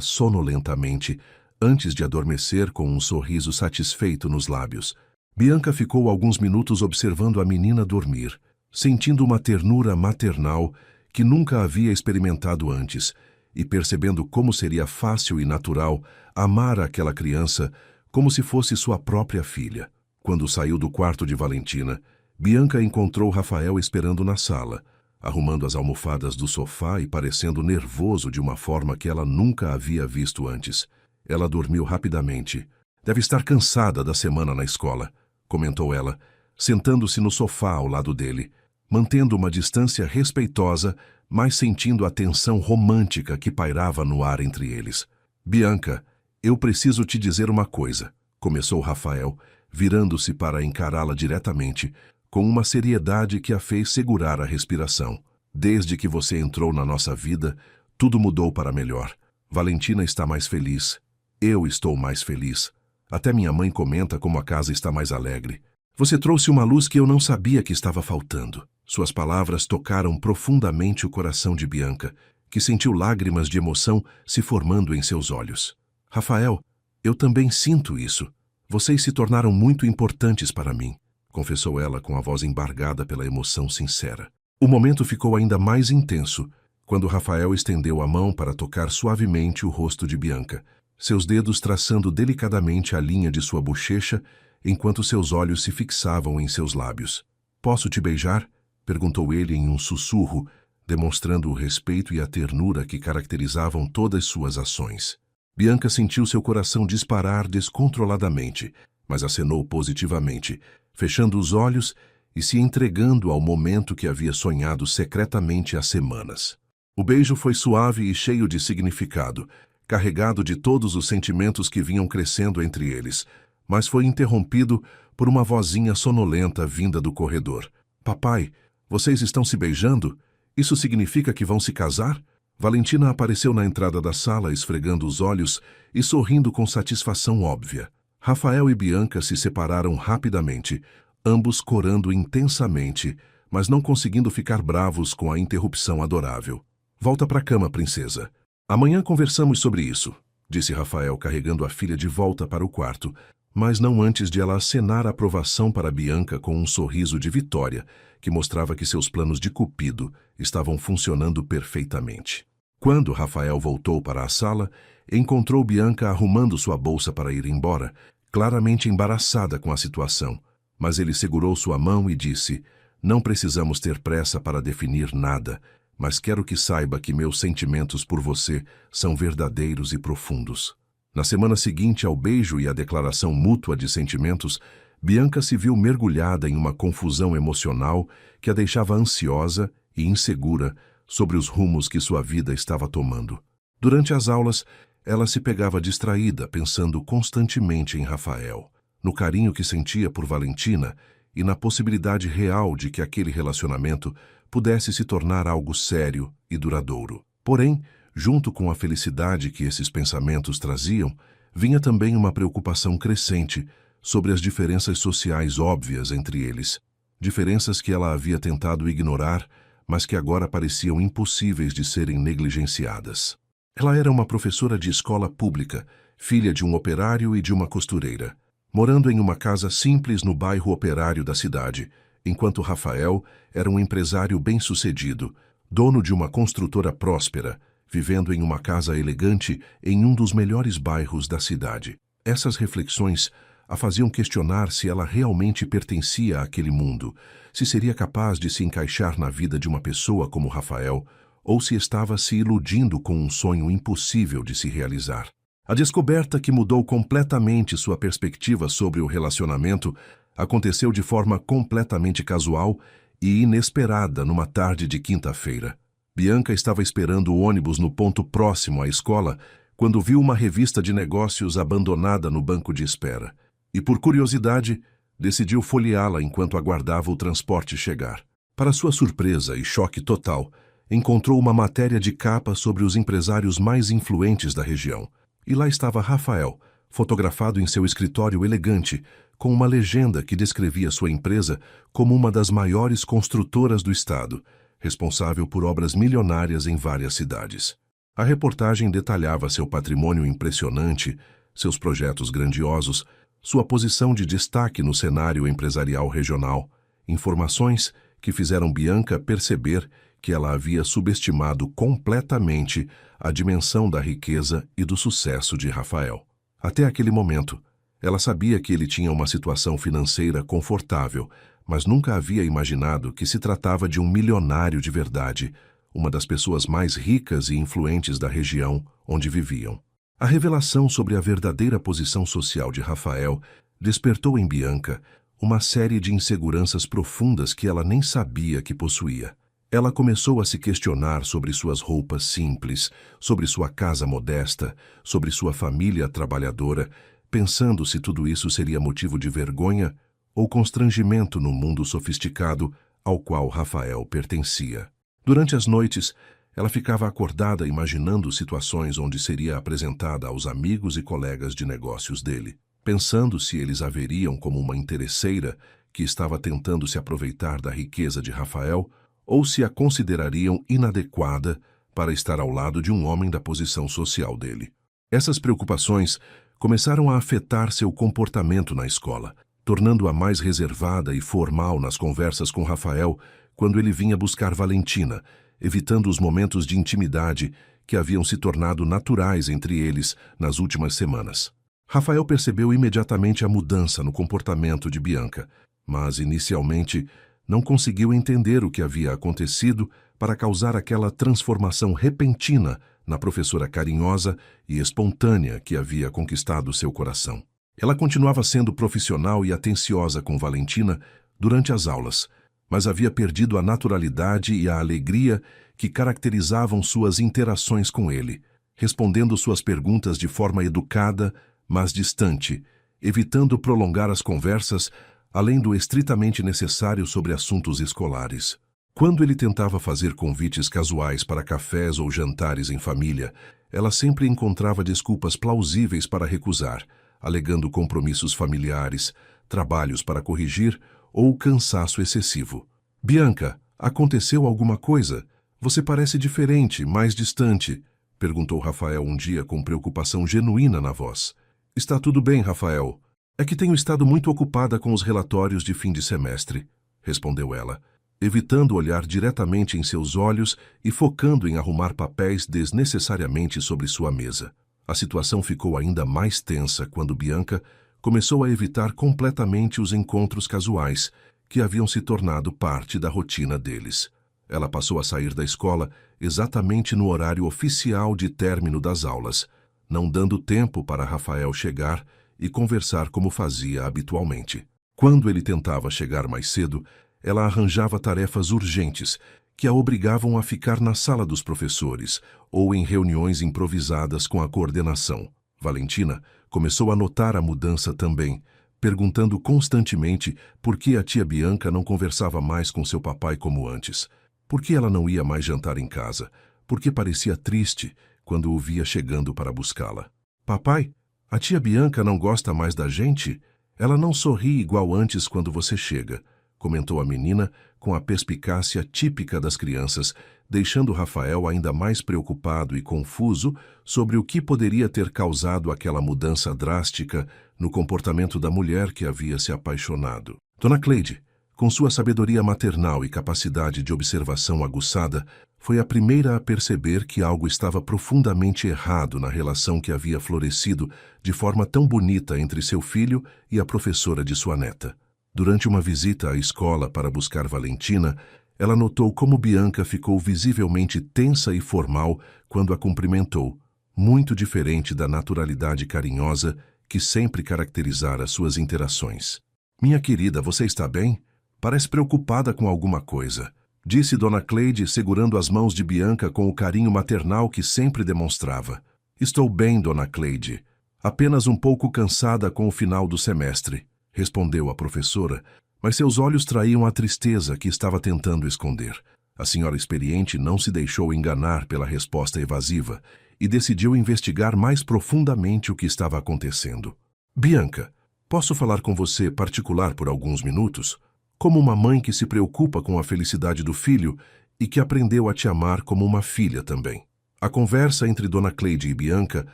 sonolentamente, antes de adormecer com um sorriso satisfeito nos lábios. Bianca ficou alguns minutos observando a menina dormir, sentindo uma ternura maternal que nunca havia experimentado antes, e percebendo como seria fácil e natural amar aquela criança como se fosse sua própria filha. Quando saiu do quarto de Valentina, Bianca encontrou Rafael esperando na sala, arrumando as almofadas do sofá e parecendo nervoso de uma forma que ela nunca havia visto antes. Ela dormiu rapidamente. Deve estar cansada da semana na escola, comentou ela, sentando-se no sofá ao lado dele, mantendo uma distância respeitosa, mas sentindo a tensão romântica que pairava no ar entre eles. Bianca, eu preciso te dizer uma coisa, começou Rafael, virando-se para encará-la diretamente, com uma seriedade que a fez segurar a respiração. Desde que você entrou na nossa vida, tudo mudou para melhor. Valentina está mais feliz. Eu estou mais feliz. Até minha mãe comenta como a casa está mais alegre. Você trouxe uma luz que eu não sabia que estava faltando. Suas palavras tocaram profundamente o coração de Bianca, que sentiu lágrimas de emoção se formando em seus olhos. Rafael, eu também sinto isso. Vocês se tornaram muito importantes para mim, confessou ela com a voz embargada pela emoção sincera. O momento ficou ainda mais intenso quando Rafael estendeu a mão para tocar suavemente o rosto de Bianca, seus dedos traçando delicadamente a linha de sua bochecha enquanto seus olhos se fixavam em seus lábios. Posso te beijar? Perguntou ele em um sussurro, demonstrando o respeito e a ternura que caracterizavam todas suas ações. Bianca sentiu seu coração disparar descontroladamente, mas acenou positivamente, fechando os olhos e se entregando ao momento que havia sonhado secretamente há semanas. O beijo foi suave e cheio de significado, carregado de todos os sentimentos que vinham crescendo entre eles, mas foi interrompido por uma vozinha sonolenta vinda do corredor. Papai, vocês estão se beijando? Isso significa que vão se casar? Valentina apareceu na entrada da sala, esfregando os olhos e sorrindo com satisfação óbvia. Rafael e Bianca se separaram rapidamente, ambos corando intensamente, mas não conseguindo ficar bravos com a interrupção adorável. Volta para a cama, princesa. Amanhã conversamos sobre isso, disse Rafael, carregando a filha de volta para o quarto, mas não antes de ela acenar a aprovação para Bianca com um sorriso de vitória, que mostrava que seus planos de cupido estavam funcionando perfeitamente. Quando Rafael voltou para a sala, encontrou Bianca arrumando sua bolsa para ir embora, claramente embaraçada com a situação, mas ele segurou sua mão e disse: não precisamos ter pressa para definir nada, mas quero que saiba que meus sentimentos por você são verdadeiros e profundos. Na semana seguinte ao beijo e à declaração mútua de sentimentos, Bianca se viu mergulhada em uma confusão emocional que a deixava ansiosa e insegura sobre os rumos que sua vida estava tomando. Durante as aulas, ela se pegava distraída, pensando constantemente em Rafael, no carinho que sentia por Valentina e na possibilidade real de que aquele relacionamento pudesse se tornar algo sério e duradouro. Porém, Junto com a felicidade que esses pensamentos traziam, vinha também uma preocupação crescente sobre as diferenças sociais óbvias entre eles, diferenças que ela havia tentado ignorar, mas que agora pareciam impossíveis de serem negligenciadas. Ela era uma professora de escola pública, filha de um operário e de uma costureira, morando em uma casa simples no bairro operário da cidade, enquanto Rafael era um empresário bem-sucedido, dono de uma construtora próspera, vivendo em uma casa elegante em um dos melhores bairros da cidade. Essas reflexões a faziam questionar se ela realmente pertencia àquele mundo, se seria capaz de se encaixar na vida de uma pessoa como Rafael, ou se estava se iludindo com um sonho impossível de se realizar. A descoberta que mudou completamente sua perspectiva sobre o relacionamento aconteceu de forma completamente casual e inesperada numa tarde de quinta-feira. Bianca estava esperando o ônibus no ponto próximo à escola quando viu uma revista de negócios abandonada no banco de espera e, por curiosidade, decidiu folheá-la enquanto aguardava o transporte chegar. Para sua surpresa e choque total, encontrou uma matéria de capa sobre os empresários mais influentes da região. E lá estava Rafael, fotografado em seu escritório elegante, com uma legenda que descrevia sua empresa como uma das maiores construtoras do estado, responsável por obras milionárias em várias cidades. A reportagem detalhava seu patrimônio impressionante, seus projetos grandiosos, sua posição de destaque no cenário empresarial regional, informações que fizeram Bianca perceber que ela havia subestimado completamente a dimensão da riqueza e do sucesso de Rafael. Até aquele momento, ela sabia que ele tinha uma situação financeira confortável, mas nunca havia imaginado que se tratava de um milionário de verdade, uma das pessoas mais ricas e influentes da região onde viviam. A revelação sobre a verdadeira posição social de Rafael despertou em Bianca uma série de inseguranças profundas que ela nem sabia que possuía. Ela começou a se questionar sobre suas roupas simples, sobre sua casa modesta, sobre sua família trabalhadora, pensando se tudo isso seria motivo de vergonha ou constrangimento no mundo sofisticado ao qual Rafael pertencia. Durante as noites, ela ficava acordada imaginando situações onde seria apresentada aos amigos e colegas de negócios dele, pensando se eles a veriam como uma interesseira que estava tentando se aproveitar da riqueza de Rafael ou se a considerariam inadequada para estar ao lado de um homem da posição social dele. Essas preocupações começaram a afetar seu comportamento na escola, tornando-a mais reservada e formal nas conversas com Rafael quando ele vinha buscar Valentina, evitando os momentos de intimidade que haviam se tornado naturais entre eles nas últimas semanas. Rafael percebeu imediatamente a mudança no comportamento de Bianca, mas inicialmente não conseguiu entender o que havia acontecido para causar aquela transformação repentina na professora carinhosa e espontânea que havia conquistado seu coração. Ela continuava sendo profissional e atenciosa com Valentina durante as aulas, mas havia perdido a naturalidade e a alegria que caracterizavam suas interações com ele, respondendo suas perguntas de forma educada, mas distante, evitando prolongar as conversas além do estritamente necessário sobre assuntos escolares. Quando ele tentava fazer convites casuais para cafés ou jantares em família, ela sempre encontrava desculpas plausíveis para recusar, alegando compromissos familiares, trabalhos para corrigir ou cansaço excessivo. "Bianca, aconteceu alguma coisa? Você parece diferente, mais distante", perguntou Rafael um dia com preocupação genuína na voz. "Está tudo bem, Rafael. É que tenho estado muito ocupada com os relatórios de fim de semestre", respondeu ela, evitando olhar diretamente em seus olhos e focando em arrumar papéis desnecessariamente sobre sua mesa. A situação ficou ainda mais tensa quando Bianca começou a evitar completamente os encontros casuais, que haviam se tornado parte da rotina deles. Ela passou a sair da escola exatamente no horário oficial de término das aulas, não dando tempo para Rafael chegar e conversar como fazia habitualmente. Quando ele tentava chegar mais cedo, ela arranjava tarefas urgentes que a obrigavam a ficar na sala dos professores ou em reuniões improvisadas com a coordenação. Valentina começou a notar a mudança também, perguntando constantemente por que a tia Bianca não conversava mais com seu papai como antes, por que ela não ia mais jantar em casa, porque parecia triste quando o via chegando para buscá-la. Papai, a tia Bianca não gosta mais da gente? Ela não sorri igual antes quando você chega, comentou a menina com a perspicácia típica das crianças, deixando Rafael ainda mais preocupado e confuso sobre o que poderia ter causado aquela mudança drástica no comportamento da mulher que havia se apaixonado. Dona Cleide, com sua sabedoria maternal e capacidade de observação aguçada, foi a primeira a perceber que algo estava profundamente errado na relação que havia florescido de forma tão bonita entre seu filho e a professora de sua neta. Durante uma visita à escola para buscar Valentina, ela notou como Bianca ficou visivelmente tensa e formal quando a cumprimentou, muito diferente da naturalidade carinhosa que sempre caracterizara suas interações. Minha querida, você está bem? Parece preocupada com alguma coisa, disse Dona Cleide, segurando as mãos de Bianca com o carinho maternal que sempre demonstrava. Estou bem, Dona Cleide. Apenas um pouco cansada com o final do semestre, respondeu a professora, mas seus olhos traíam a tristeza que estava tentando esconder. A senhora experiente não se deixou enganar pela resposta evasiva e decidiu investigar mais profundamente o que estava acontecendo. Bianca, posso falar com você particular por alguns minutos? Como uma mãe que se preocupa com a felicidade do filho e que aprendeu a te amar como uma filha também. A conversa entre Dona Cleide e Bianca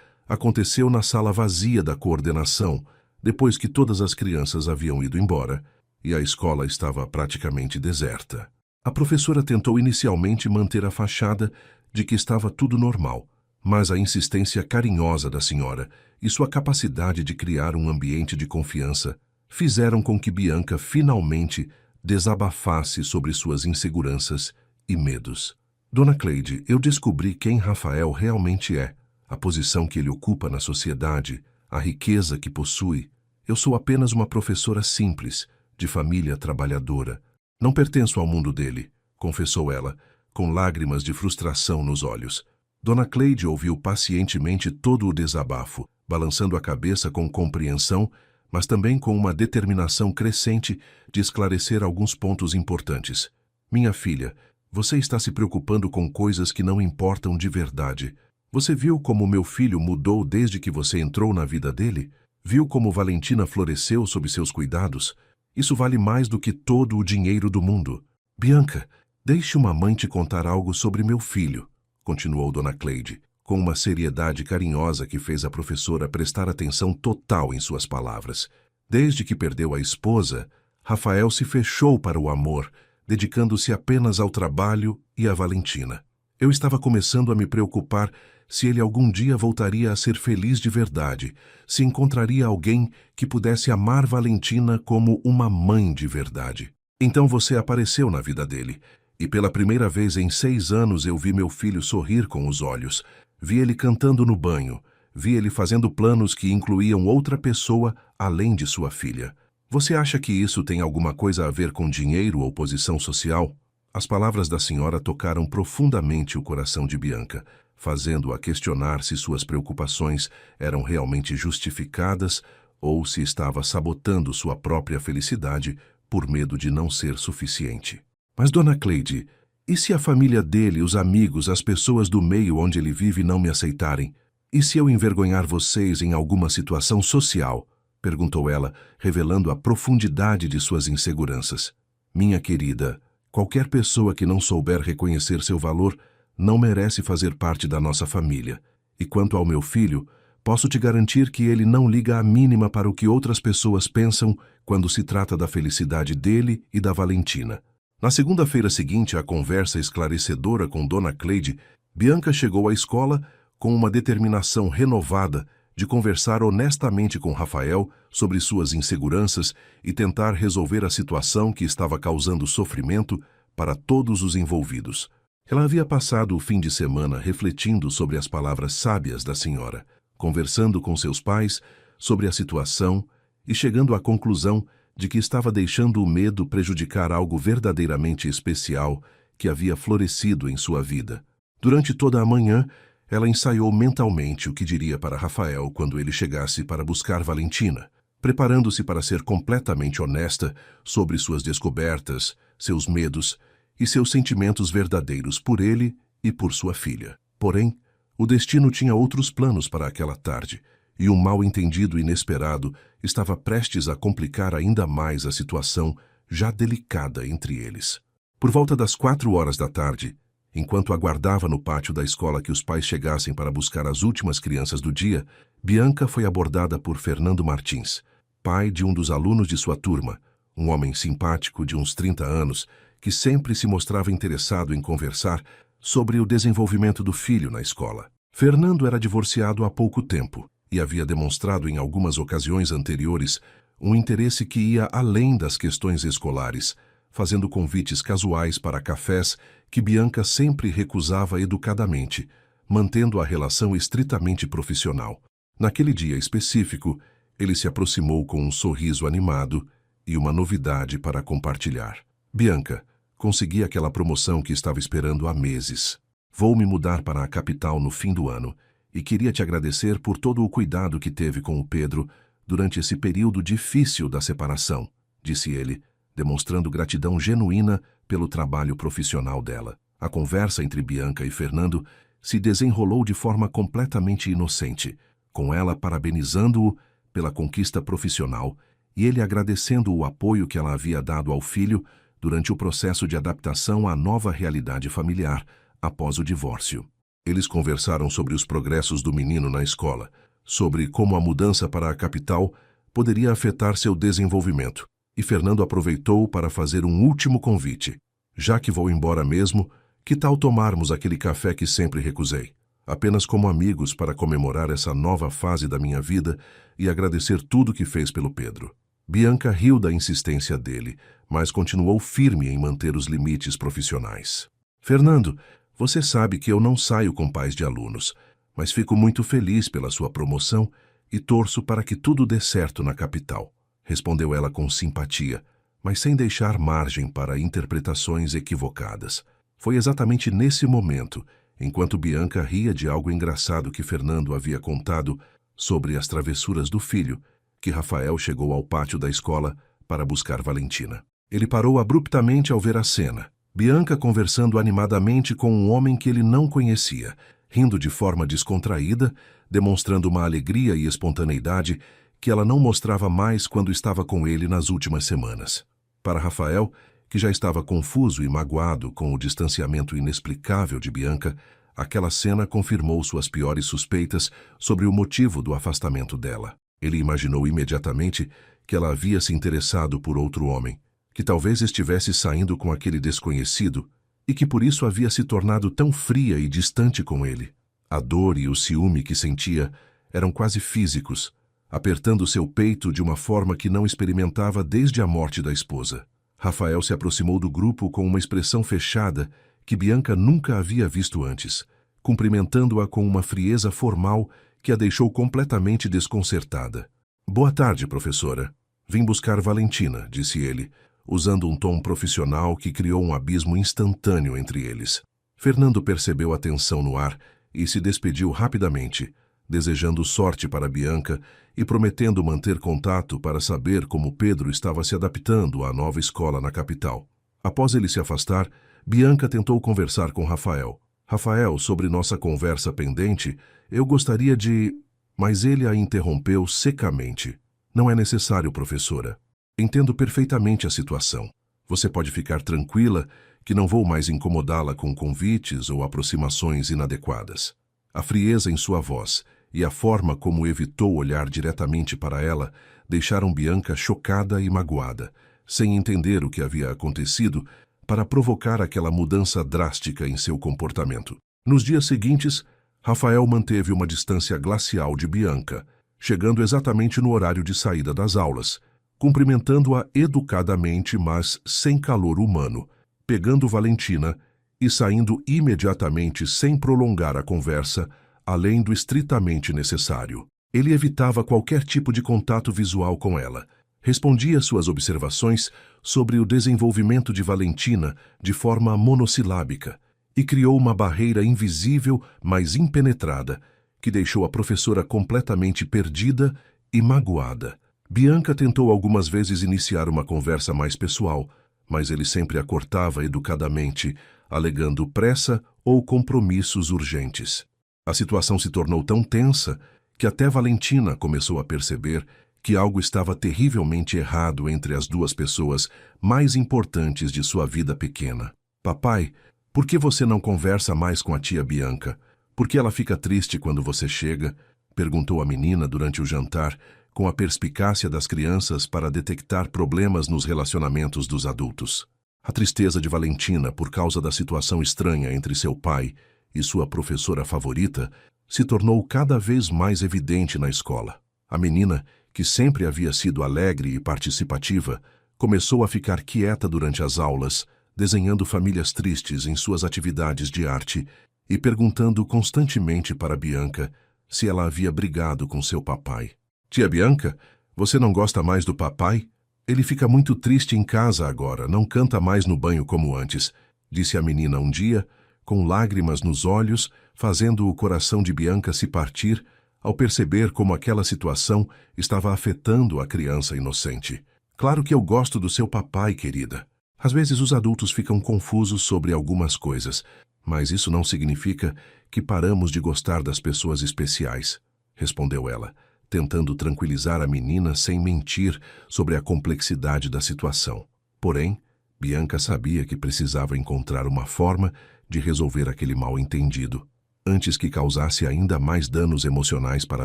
aconteceu na sala vazia da coordenação, depois que todas as crianças haviam ido embora e a escola estava praticamente deserta. A professora tentou inicialmente manter a fachada de que estava tudo normal, mas a insistência carinhosa da senhora e sua capacidade de criar um ambiente de confiança fizeram com que Bianca finalmente desabafasse sobre suas inseguranças e medos. Dona Cleide, eu descobri quem Rafael realmente é, a posição que ele ocupa na sociedade, a riqueza que possui. Eu sou apenas uma professora simples, de família trabalhadora. Não pertenço ao mundo dele, confessou ela, com lágrimas de frustração nos olhos. Dona Cleide ouviu pacientemente todo o desabafo, balançando a cabeça com compreensão, mas também com uma determinação crescente de esclarecer alguns pontos importantes. Minha filha, você está se preocupando com coisas que não importam de verdade. Você viu como meu filho mudou desde que você entrou na vida dele? Viu como Valentina floresceu sob seus cuidados? Isso vale mais do que todo o dinheiro do mundo. Bianca, deixe uma mãe te contar algo sobre meu filho, continuou Dona Cleide, com uma seriedade carinhosa que fez a professora prestar atenção total em suas palavras. Desde que perdeu a esposa, Rafael se fechou para o amor, dedicando-se apenas ao trabalho e à Valentina. Eu estava começando a me preocupar se ele algum dia voltaria a ser feliz de verdade, se encontraria alguém que pudesse amar Valentina como uma mãe de verdade. Então você apareceu na vida dele, e pela primeira vez em 6 anos eu vi meu filho sorrir com os olhos, vi ele cantando no banho, vi ele fazendo planos que incluíam outra pessoa além de sua filha. Você acha que isso tem alguma coisa a ver com dinheiro ou posição social? As palavras da senhora tocaram profundamente o coração de Bianca, fazendo-a questionar se suas preocupações eram realmente justificadas ou se estava sabotando sua própria felicidade por medo de não ser suficiente. Mas, Dona Cleide, e se a família dele, os amigos, as pessoas do meio onde ele vive não me aceitarem? E se eu envergonhar vocês em alguma situação social? Perguntou ela, revelando a profundidade de suas inseguranças. Minha querida, qualquer pessoa que não souber reconhecer seu valor não merece fazer parte da nossa família. E quanto ao meu filho, posso te garantir que ele não liga a mínima para o que outras pessoas pensam quando se trata da felicidade dele e da Valentina. Na segunda-feira seguinte à conversa esclarecedora com Dona Cleide, Bianca chegou à escola com uma determinação renovada de conversar honestamente com Rafael sobre suas inseguranças e tentar resolver a situação que estava causando sofrimento para todos os envolvidos. Ela havia passado o fim de semana refletindo sobre as palavras sábias da senhora, conversando com seus pais sobre a situação e chegando à conclusão de que estava deixando o medo prejudicar algo verdadeiramente especial que havia florescido em sua vida. Durante toda a manhã, ela ensaiou mentalmente o que diria para Rafael quando ele chegasse para buscar Valentina, preparando-se para ser completamente honesta sobre suas descobertas, seus medos e seus sentimentos verdadeiros por ele e por sua filha. Porém, o destino tinha outros planos para aquela tarde, e um mal-entendido inesperado estava prestes a complicar ainda mais a situação já delicada entre eles. Por volta das 4 horas da tarde, enquanto aguardava no pátio da escola que os pais chegassem para buscar as últimas crianças do dia, Bianca foi abordada por Fernando Martins, pai de um dos alunos de sua turma, um homem simpático de uns 30 anos, que sempre se mostrava interessado em conversar sobre o desenvolvimento do filho na escola. Fernando era divorciado há pouco tempo e havia demonstrado em algumas ocasiões anteriores um interesse que ia além das questões escolares, fazendo convites casuais para cafés que Bianca sempre recusava educadamente, mantendo a relação estritamente profissional. Naquele dia específico, ele se aproximou com um sorriso animado e uma novidade para compartilhar. Bianca, consegui aquela promoção que estava esperando há meses. Vou me mudar para a capital no fim do ano e queria te agradecer por todo o cuidado que teve com o Pedro durante esse período difícil da separação, disse ele, demonstrando gratidão genuína pelo trabalho profissional dela. A conversa entre Bianca e Fernando se desenrolou de forma completamente inocente, com ela parabenizando-o pela conquista profissional e ele agradecendo o apoio que ela havia dado ao filho durante o processo de adaptação à nova realidade familiar após o divórcio. Eles conversaram sobre os progressos do menino na escola, sobre como a mudança para a capital poderia afetar seu desenvolvimento, e Fernando aproveitou para fazer um último convite. Já que vou embora mesmo, que tal tomarmos aquele café que sempre recusei? Apenas como amigos para comemorar essa nova fase da minha vida e agradecer tudo que fez pelo Pedro. Bianca riu da insistência dele, mas continuou firme em manter os limites profissionais. Fernando, você sabe que eu não saio com pais de alunos, mas fico muito feliz pela sua promoção e torço para que tudo dê certo na capital, respondeu ela com simpatia, mas sem deixar margem para interpretações equivocadas. Foi exatamente nesse momento, enquanto Bianca ria de algo engraçado que Fernando havia contado sobre as travessuras do filho, que Rafael chegou ao pátio da escola para buscar Valentina. Ele parou abruptamente ao ver a cena. Bianca conversando animadamente com um homem que ele não conhecia, rindo de forma descontraída, demonstrando uma alegria e espontaneidade que ela não mostrava mais quando estava com ele nas últimas semanas. Para Rafael, que já estava confuso e magoado com o distanciamento inexplicável de Bianca, aquela cena confirmou suas piores suspeitas sobre o motivo do afastamento dela. Ele imaginou imediatamente que ela havia se interessado por outro homem, que talvez estivesse saindo com aquele desconhecido e que por isso havia se tornado tão fria e distante com ele. A dor e o ciúme que sentia eram quase físicos, apertando seu peito de uma forma que não experimentava desde a morte da esposa. Rafael se aproximou do grupo com uma expressão fechada que Bianca nunca havia visto antes, cumprimentando-a com uma frieza formal que a deixou completamente desconcertada. Boa tarde, professora. Vim buscar Valentina, disse ele, usando um tom profissional que criou um abismo instantâneo entre eles. Fernando percebeu a tensão no ar e se despediu rapidamente, desejando sorte para Bianca e prometendo manter contato para saber como Pedro estava se adaptando à nova escola na capital. Após ele se afastar, Bianca tentou conversar com Rafael. Rafael, sobre nossa conversa pendente, eu gostaria de... Mas ele a interrompeu secamente. Não é necessário, professora. Entendo perfeitamente a situação. Você pode ficar tranquila que não vou mais incomodá-la com convites ou aproximações inadequadas. A frieza em sua voz e a forma como evitou olhar diretamente para ela deixaram Bianca chocada e magoada, sem entender o que havia acontecido para provocar aquela mudança drástica em seu comportamento. Nos dias seguintes, Rafael manteve uma distância glacial de Bianca, chegando exatamente no horário de saída das aulas, cumprimentando-a educadamente, mas sem calor humano, pegando Valentina e saindo imediatamente sem prolongar a conversa, além do estritamente necessário. Ele evitava qualquer tipo de contato visual com ela, respondia suas observações sobre o desenvolvimento de Valentina de forma monossilábica e criou uma barreira invisível, mas impenetrada, que deixou a professora completamente perdida e magoada. Bianca tentou algumas vezes iniciar uma conversa mais pessoal, mas ele sempre a cortava educadamente, alegando pressa ou compromissos urgentes. A situação se tornou tão tensa que até Valentina começou a perceber que algo estava terrivelmente errado entre as duas pessoas mais importantes de sua vida pequena. Papai, por que você não conversa mais com a tia Bianca? Por que ela fica triste quando você chega? Perguntou a menina durante o jantar, com a perspicácia das crianças para detectar problemas nos relacionamentos dos adultos. A tristeza de Valentina por causa da situação estranha entre seu pai e sua professora favorita se tornou cada vez mais evidente na escola. A menina, que sempre havia sido alegre e participativa, começou a ficar quieta durante as aulas, desenhando famílias tristes em suas atividades de arte e perguntando constantemente para Bianca se ela havia brigado com seu papai. Tia Bianca, você não gosta mais do papai? Ele fica muito triste em casa agora, não canta mais no banho como antes, disse a menina um dia, com lágrimas nos olhos, fazendo o coração de Bianca se partir ao perceber como aquela situação estava afetando a criança inocente. Claro que eu gosto do seu papai, querida. Às vezes os adultos ficam confusos sobre algumas coisas, mas isso não significa que paramos de gostar das pessoas especiais, respondeu ela, tentando tranquilizar a menina sem mentir sobre a complexidade da situação. Porém, Bianca sabia que precisava encontrar uma forma de resolver aquele mal-entendido, antes que causasse ainda mais danos emocionais para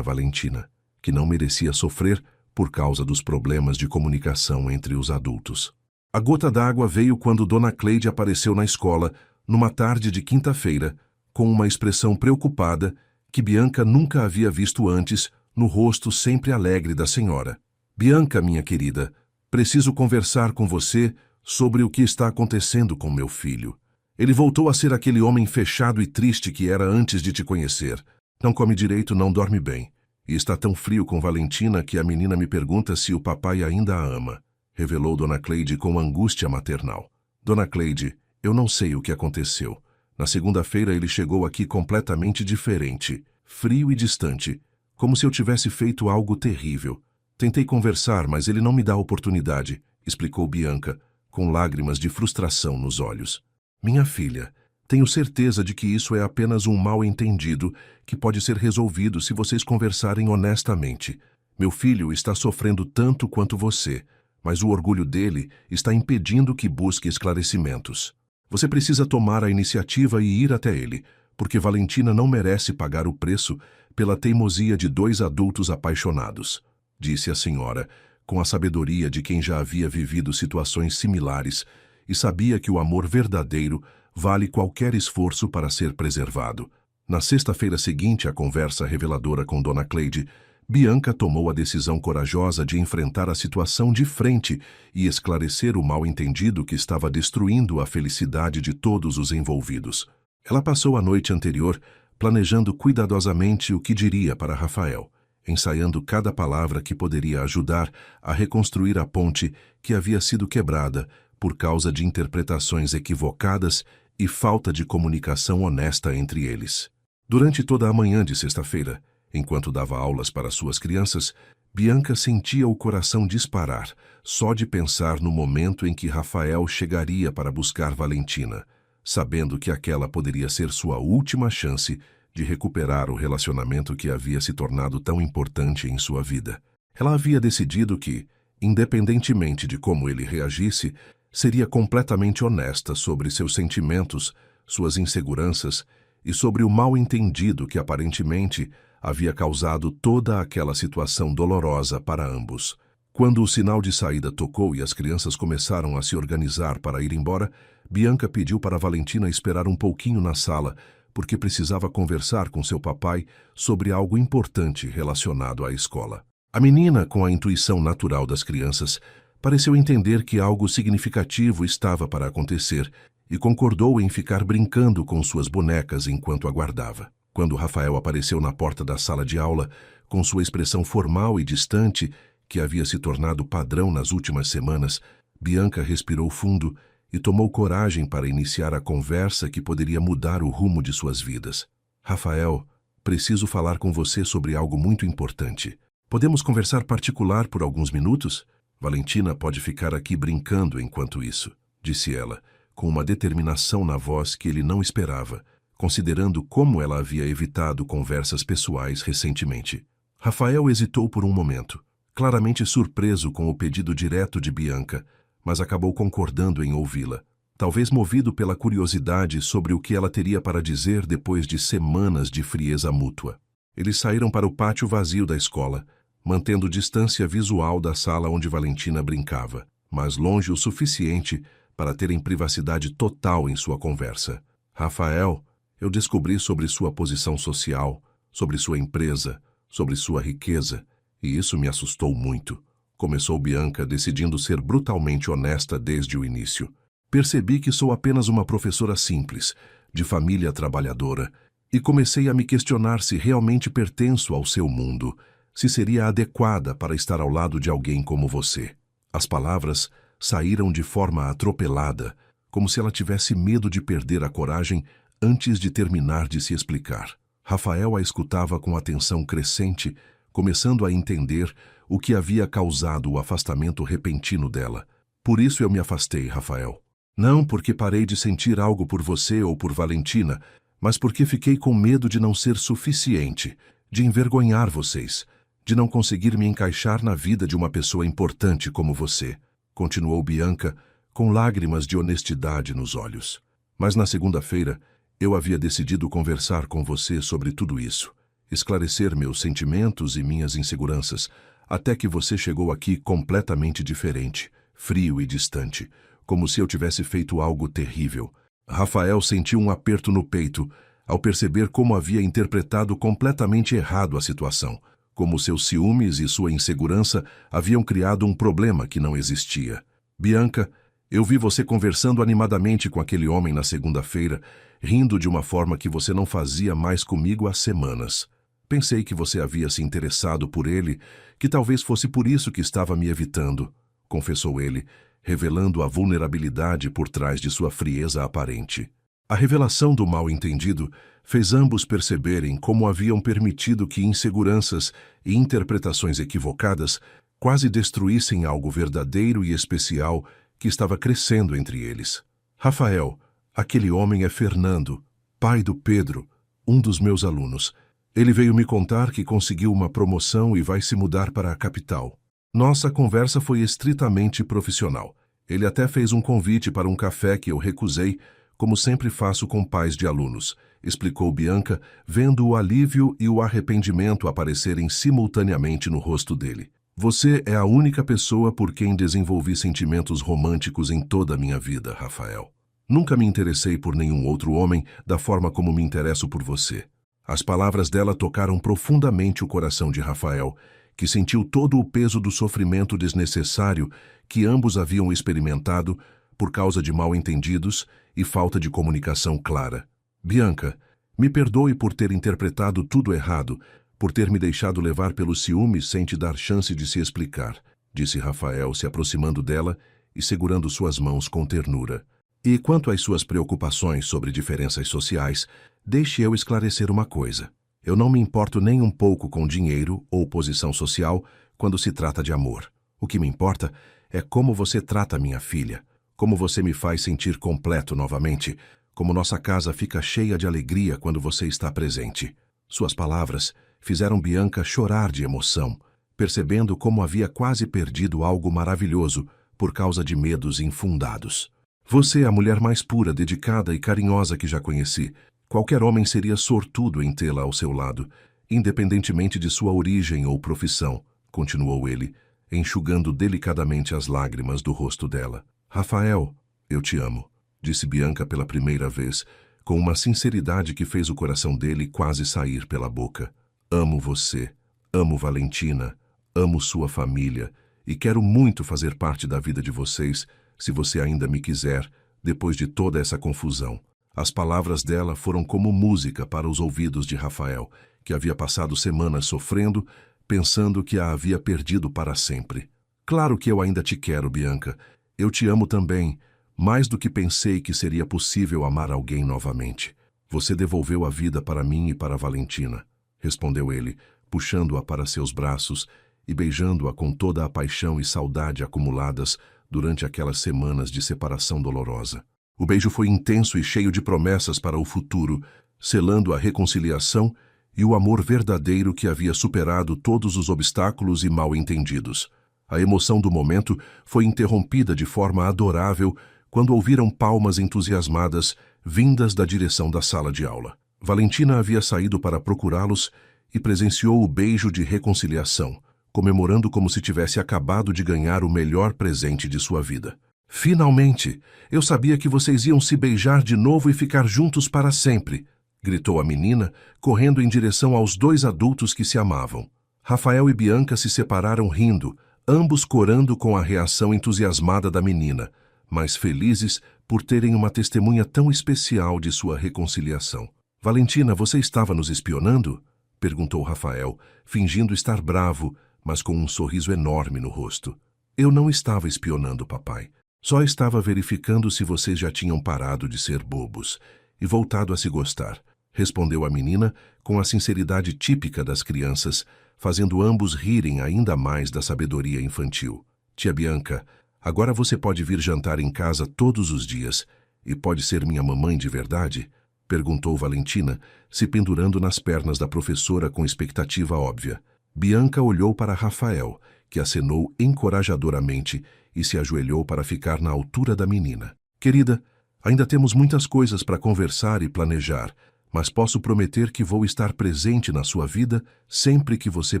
Valentina, que não merecia sofrer por causa dos problemas de comunicação entre os adultos. A gota d'água veio quando Dona Cleide apareceu na escola, numa tarde de quinta-feira, com uma expressão preocupada que Bianca nunca havia visto antes no rosto sempre alegre da senhora. Bianca, minha querida, preciso conversar com você sobre o que está acontecendo com meu filho. Ele voltou a ser aquele homem fechado e triste que era antes de te conhecer. Não come direito, não dorme bem. E está tão frio com Valentina que a menina me pergunta se o papai ainda a ama, revelou Dona Cleide com angústia maternal. Dona Cleide, eu não sei o que aconteceu. Na segunda-feira ele chegou aqui completamente diferente, frio e distante, como se eu tivesse feito algo terrível. Tentei conversar, mas ele não me dá oportunidade, explicou Bianca, com lágrimas de frustração nos olhos. Minha filha, tenho certeza de que isso é apenas um mal-entendido que pode ser resolvido se vocês conversarem honestamente. Meu filho está sofrendo tanto quanto você, mas o orgulho dele está impedindo que busque esclarecimentos. Você precisa tomar a iniciativa e ir até ele, porque Valentina não merece pagar o preço pela teimosia de dois adultos apaixonados, disse a senhora, com a sabedoria de quem já havia vivido situações similares e sabia que o amor verdadeiro vale qualquer esforço para ser preservado. Na sexta-feira seguinte à conversa reveladora com Dona Cleide, Bianca tomou a decisão corajosa de enfrentar a situação de frente e esclarecer o mal-entendido que estava destruindo a felicidade de todos os envolvidos. Ela passou a noite anterior planejando cuidadosamente o que diria para Rafael, ensaiando cada palavra que poderia ajudar a reconstruir a ponte que havia sido quebrada por causa de interpretações equivocadas e falta de comunicação honesta entre eles. Durante toda a manhã de sexta-feira, enquanto dava aulas para suas crianças, Bianca sentia o coração disparar só de pensar no momento em que Rafael chegaria para buscar Valentina, sabendo que aquela poderia ser sua última chance de recuperar o relacionamento que havia se tornado tão importante em sua vida. Ela havia decidido que, independentemente de como ele reagisse, seria completamente honesta sobre seus sentimentos, suas inseguranças e sobre o mal-entendido que aparentemente havia causado toda aquela situação dolorosa para ambos. Quando o sinal de saída tocou e as crianças começaram a se organizar para ir embora, Bianca pediu para Valentina esperar um pouquinho na sala, porque precisava conversar com seu papai sobre algo importante relacionado à escola. A menina, com a intuição natural das crianças, pareceu entender que algo significativo estava para acontecer e concordou em ficar brincando com suas bonecas enquanto aguardava. Quando Rafael apareceu na porta da sala de aula, com sua expressão formal e distante, que havia se tornado padrão nas últimas semanas, Bianca respirou fundo e tomou coragem para iniciar a conversa que poderia mudar o rumo de suas vidas. Rafael, preciso falar com você sobre algo muito importante. Podemos conversar particular por alguns minutos? Valentina pode ficar aqui brincando enquanto isso, disse ela, com uma determinação na voz que ele não esperava, considerando como ela havia evitado conversas pessoais recentemente. Rafael hesitou por um momento, claramente surpreso com o pedido direto de Bianca, mas acabou concordando em ouvi-la, talvez movido pela curiosidade sobre o que ela teria para dizer depois de semanas de frieza mútua. Eles saíram para o pátio vazio da escola, mantendo distância visual da sala onde Valentina brincava, mas longe o suficiente para terem privacidade total em sua conversa. Rafael, eu descobri sobre sua posição social, sobre sua empresa, sobre sua riqueza, e isso me assustou muito. Começou Bianca, decidindo ser brutalmente honesta desde o início. Percebi que sou apenas uma professora simples, de família trabalhadora, e comecei a me questionar se realmente pertenço ao seu mundo, se seria adequada para estar ao lado de alguém como você. As palavras saíram de forma atropelada, como se ela tivesse medo de perder a coragem antes de terminar de se explicar. Rafael a escutava com atenção crescente, começando a entender o que havia causado o afastamento repentino dela. Por isso eu me afastei, Rafael. Não porque parei de sentir algo por você ou por Valentina, mas porque fiquei com medo de não ser suficiente, de envergonhar vocês, de não conseguir me encaixar na vida de uma pessoa importante como você, continuou Bianca, com lágrimas de honestidade nos olhos. Mas na segunda-feira, eu havia decidido conversar com você sobre tudo isso, esclarecer meus sentimentos e minhas inseguranças, até que você chegou aqui completamente diferente, frio e distante, como se eu tivesse feito algo terrível. Rafael sentiu um aperto no peito ao perceber como havia interpretado completamente errado a situação, como seus ciúmes e sua insegurança haviam criado um problema que não existia. Bianca, eu vi você conversando animadamente com aquele homem na segunda-feira, rindo de uma forma que você não fazia mais comigo há semanas. Pensei que você havia se interessado por ele, que talvez fosse por isso que estava me evitando, confessou ele, revelando a vulnerabilidade por trás de sua frieza aparente. A revelação do mal-entendido fez ambos perceberem como haviam permitido que inseguranças e interpretações equivocadas quase destruíssem algo verdadeiro e especial que estava crescendo entre eles. Rafael, aquele homem é Fernando, pai do Pedro, um dos meus alunos. Ele veio me contar que conseguiu uma promoção e vai se mudar para a capital. Nossa conversa foi estritamente profissional. Ele até fez um convite para um café que eu recusei, como sempre faço com pais de alunos, explicou Bianca, vendo o alívio e o arrependimento aparecerem simultaneamente no rosto dele. Você é a única pessoa por quem desenvolvi sentimentos românticos em toda a minha vida, Rafael. Nunca me interessei por nenhum outro homem da forma como me interesso por você. As palavras dela tocaram profundamente o coração de Rafael, que sentiu todo o peso do sofrimento desnecessário que ambos haviam experimentado por causa de mal-entendidos e falta de comunicação clara. Bianca, me perdoe por ter interpretado tudo errado, por ter me deixado levar pelos ciúmes sem te dar chance de se explicar, disse Rafael, se aproximando dela e segurando suas mãos com ternura. E quanto às suas preocupações sobre diferenças sociais, deixe eu esclarecer uma coisa. Eu não me importo nem um pouco com dinheiro ou posição social quando se trata de amor. O que me importa é como você trata minha filha, como você me faz sentir completo novamente, como nossa casa fica cheia de alegria quando você está presente. Suas palavras fizeram Bianca chorar de emoção, percebendo como havia quase perdido algo maravilhoso por causa de medos infundados. Você é a mulher mais pura, dedicada e carinhosa que já conheci. Qualquer homem seria sortudo em tê-la ao seu lado, independentemente de sua origem ou profissão, continuou ele, enxugando delicadamente as lágrimas do rosto dela. Rafael, eu te amo, disse Bianca pela primeira vez, com uma sinceridade que fez o coração dele quase sair pela boca. Amo você, amo Valentina, amo sua família e quero muito fazer parte da vida de vocês, se você ainda me quiser, depois de toda essa confusão. As palavras dela foram como música para os ouvidos de Rafael, que havia passado semanas sofrendo, pensando que a havia perdido para sempre. Claro que eu ainda te quero, Bianca. Eu te amo também, mais do que pensei que seria possível amar alguém novamente. Você devolveu a vida para mim e para Valentina, respondeu ele, puxando-a para seus braços e beijando-a com toda a paixão e saudade acumuladas durante aquelas semanas de separação dolorosa. O beijo foi intenso e cheio de promessas para o futuro, selando a reconciliação e o amor verdadeiro que havia superado todos os obstáculos e mal-entendidos. A emoção do momento foi interrompida de forma adorável quando ouviram palmas entusiasmadas vindas da direção da sala de aula. Valentina havia saído para procurá-los e presenciou o beijo de reconciliação, comemorando como se tivesse acabado de ganhar o melhor presente de sua vida. "Finalmente! Eu sabia que vocês iam se beijar de novo e ficar juntos para sempre!" gritou a menina, correndo em direção aos dois adultos que se amavam. Rafael e Bianca se separaram rindo, ambos corando com a reação entusiasmada da menina, mas felizes por terem uma testemunha tão especial de sua reconciliação. "Valentina, você estava nos espionando?" perguntou Rafael, fingindo estar bravo, mas com um sorriso enorme no rosto. "Eu não estava espionando, papai. Só estava verificando se vocês já tinham parado de ser bobos e voltado a se gostar", respondeu a menina com a sinceridade típica das crianças, fazendo ambos rirem ainda mais da sabedoria infantil. "Tia Bianca, agora você pode vir jantar em casa todos os dias e pode ser minha mamãe de verdade?" perguntou Valentina, se pendurando nas pernas da professora com expectativa óbvia. Bianca olhou para Rafael, que acenou encorajadoramente e se ajoelhou para ficar na altura da menina. "Querida, ainda temos muitas coisas para conversar e planejar, mas posso prometer que vou estar presente na sua vida sempre que você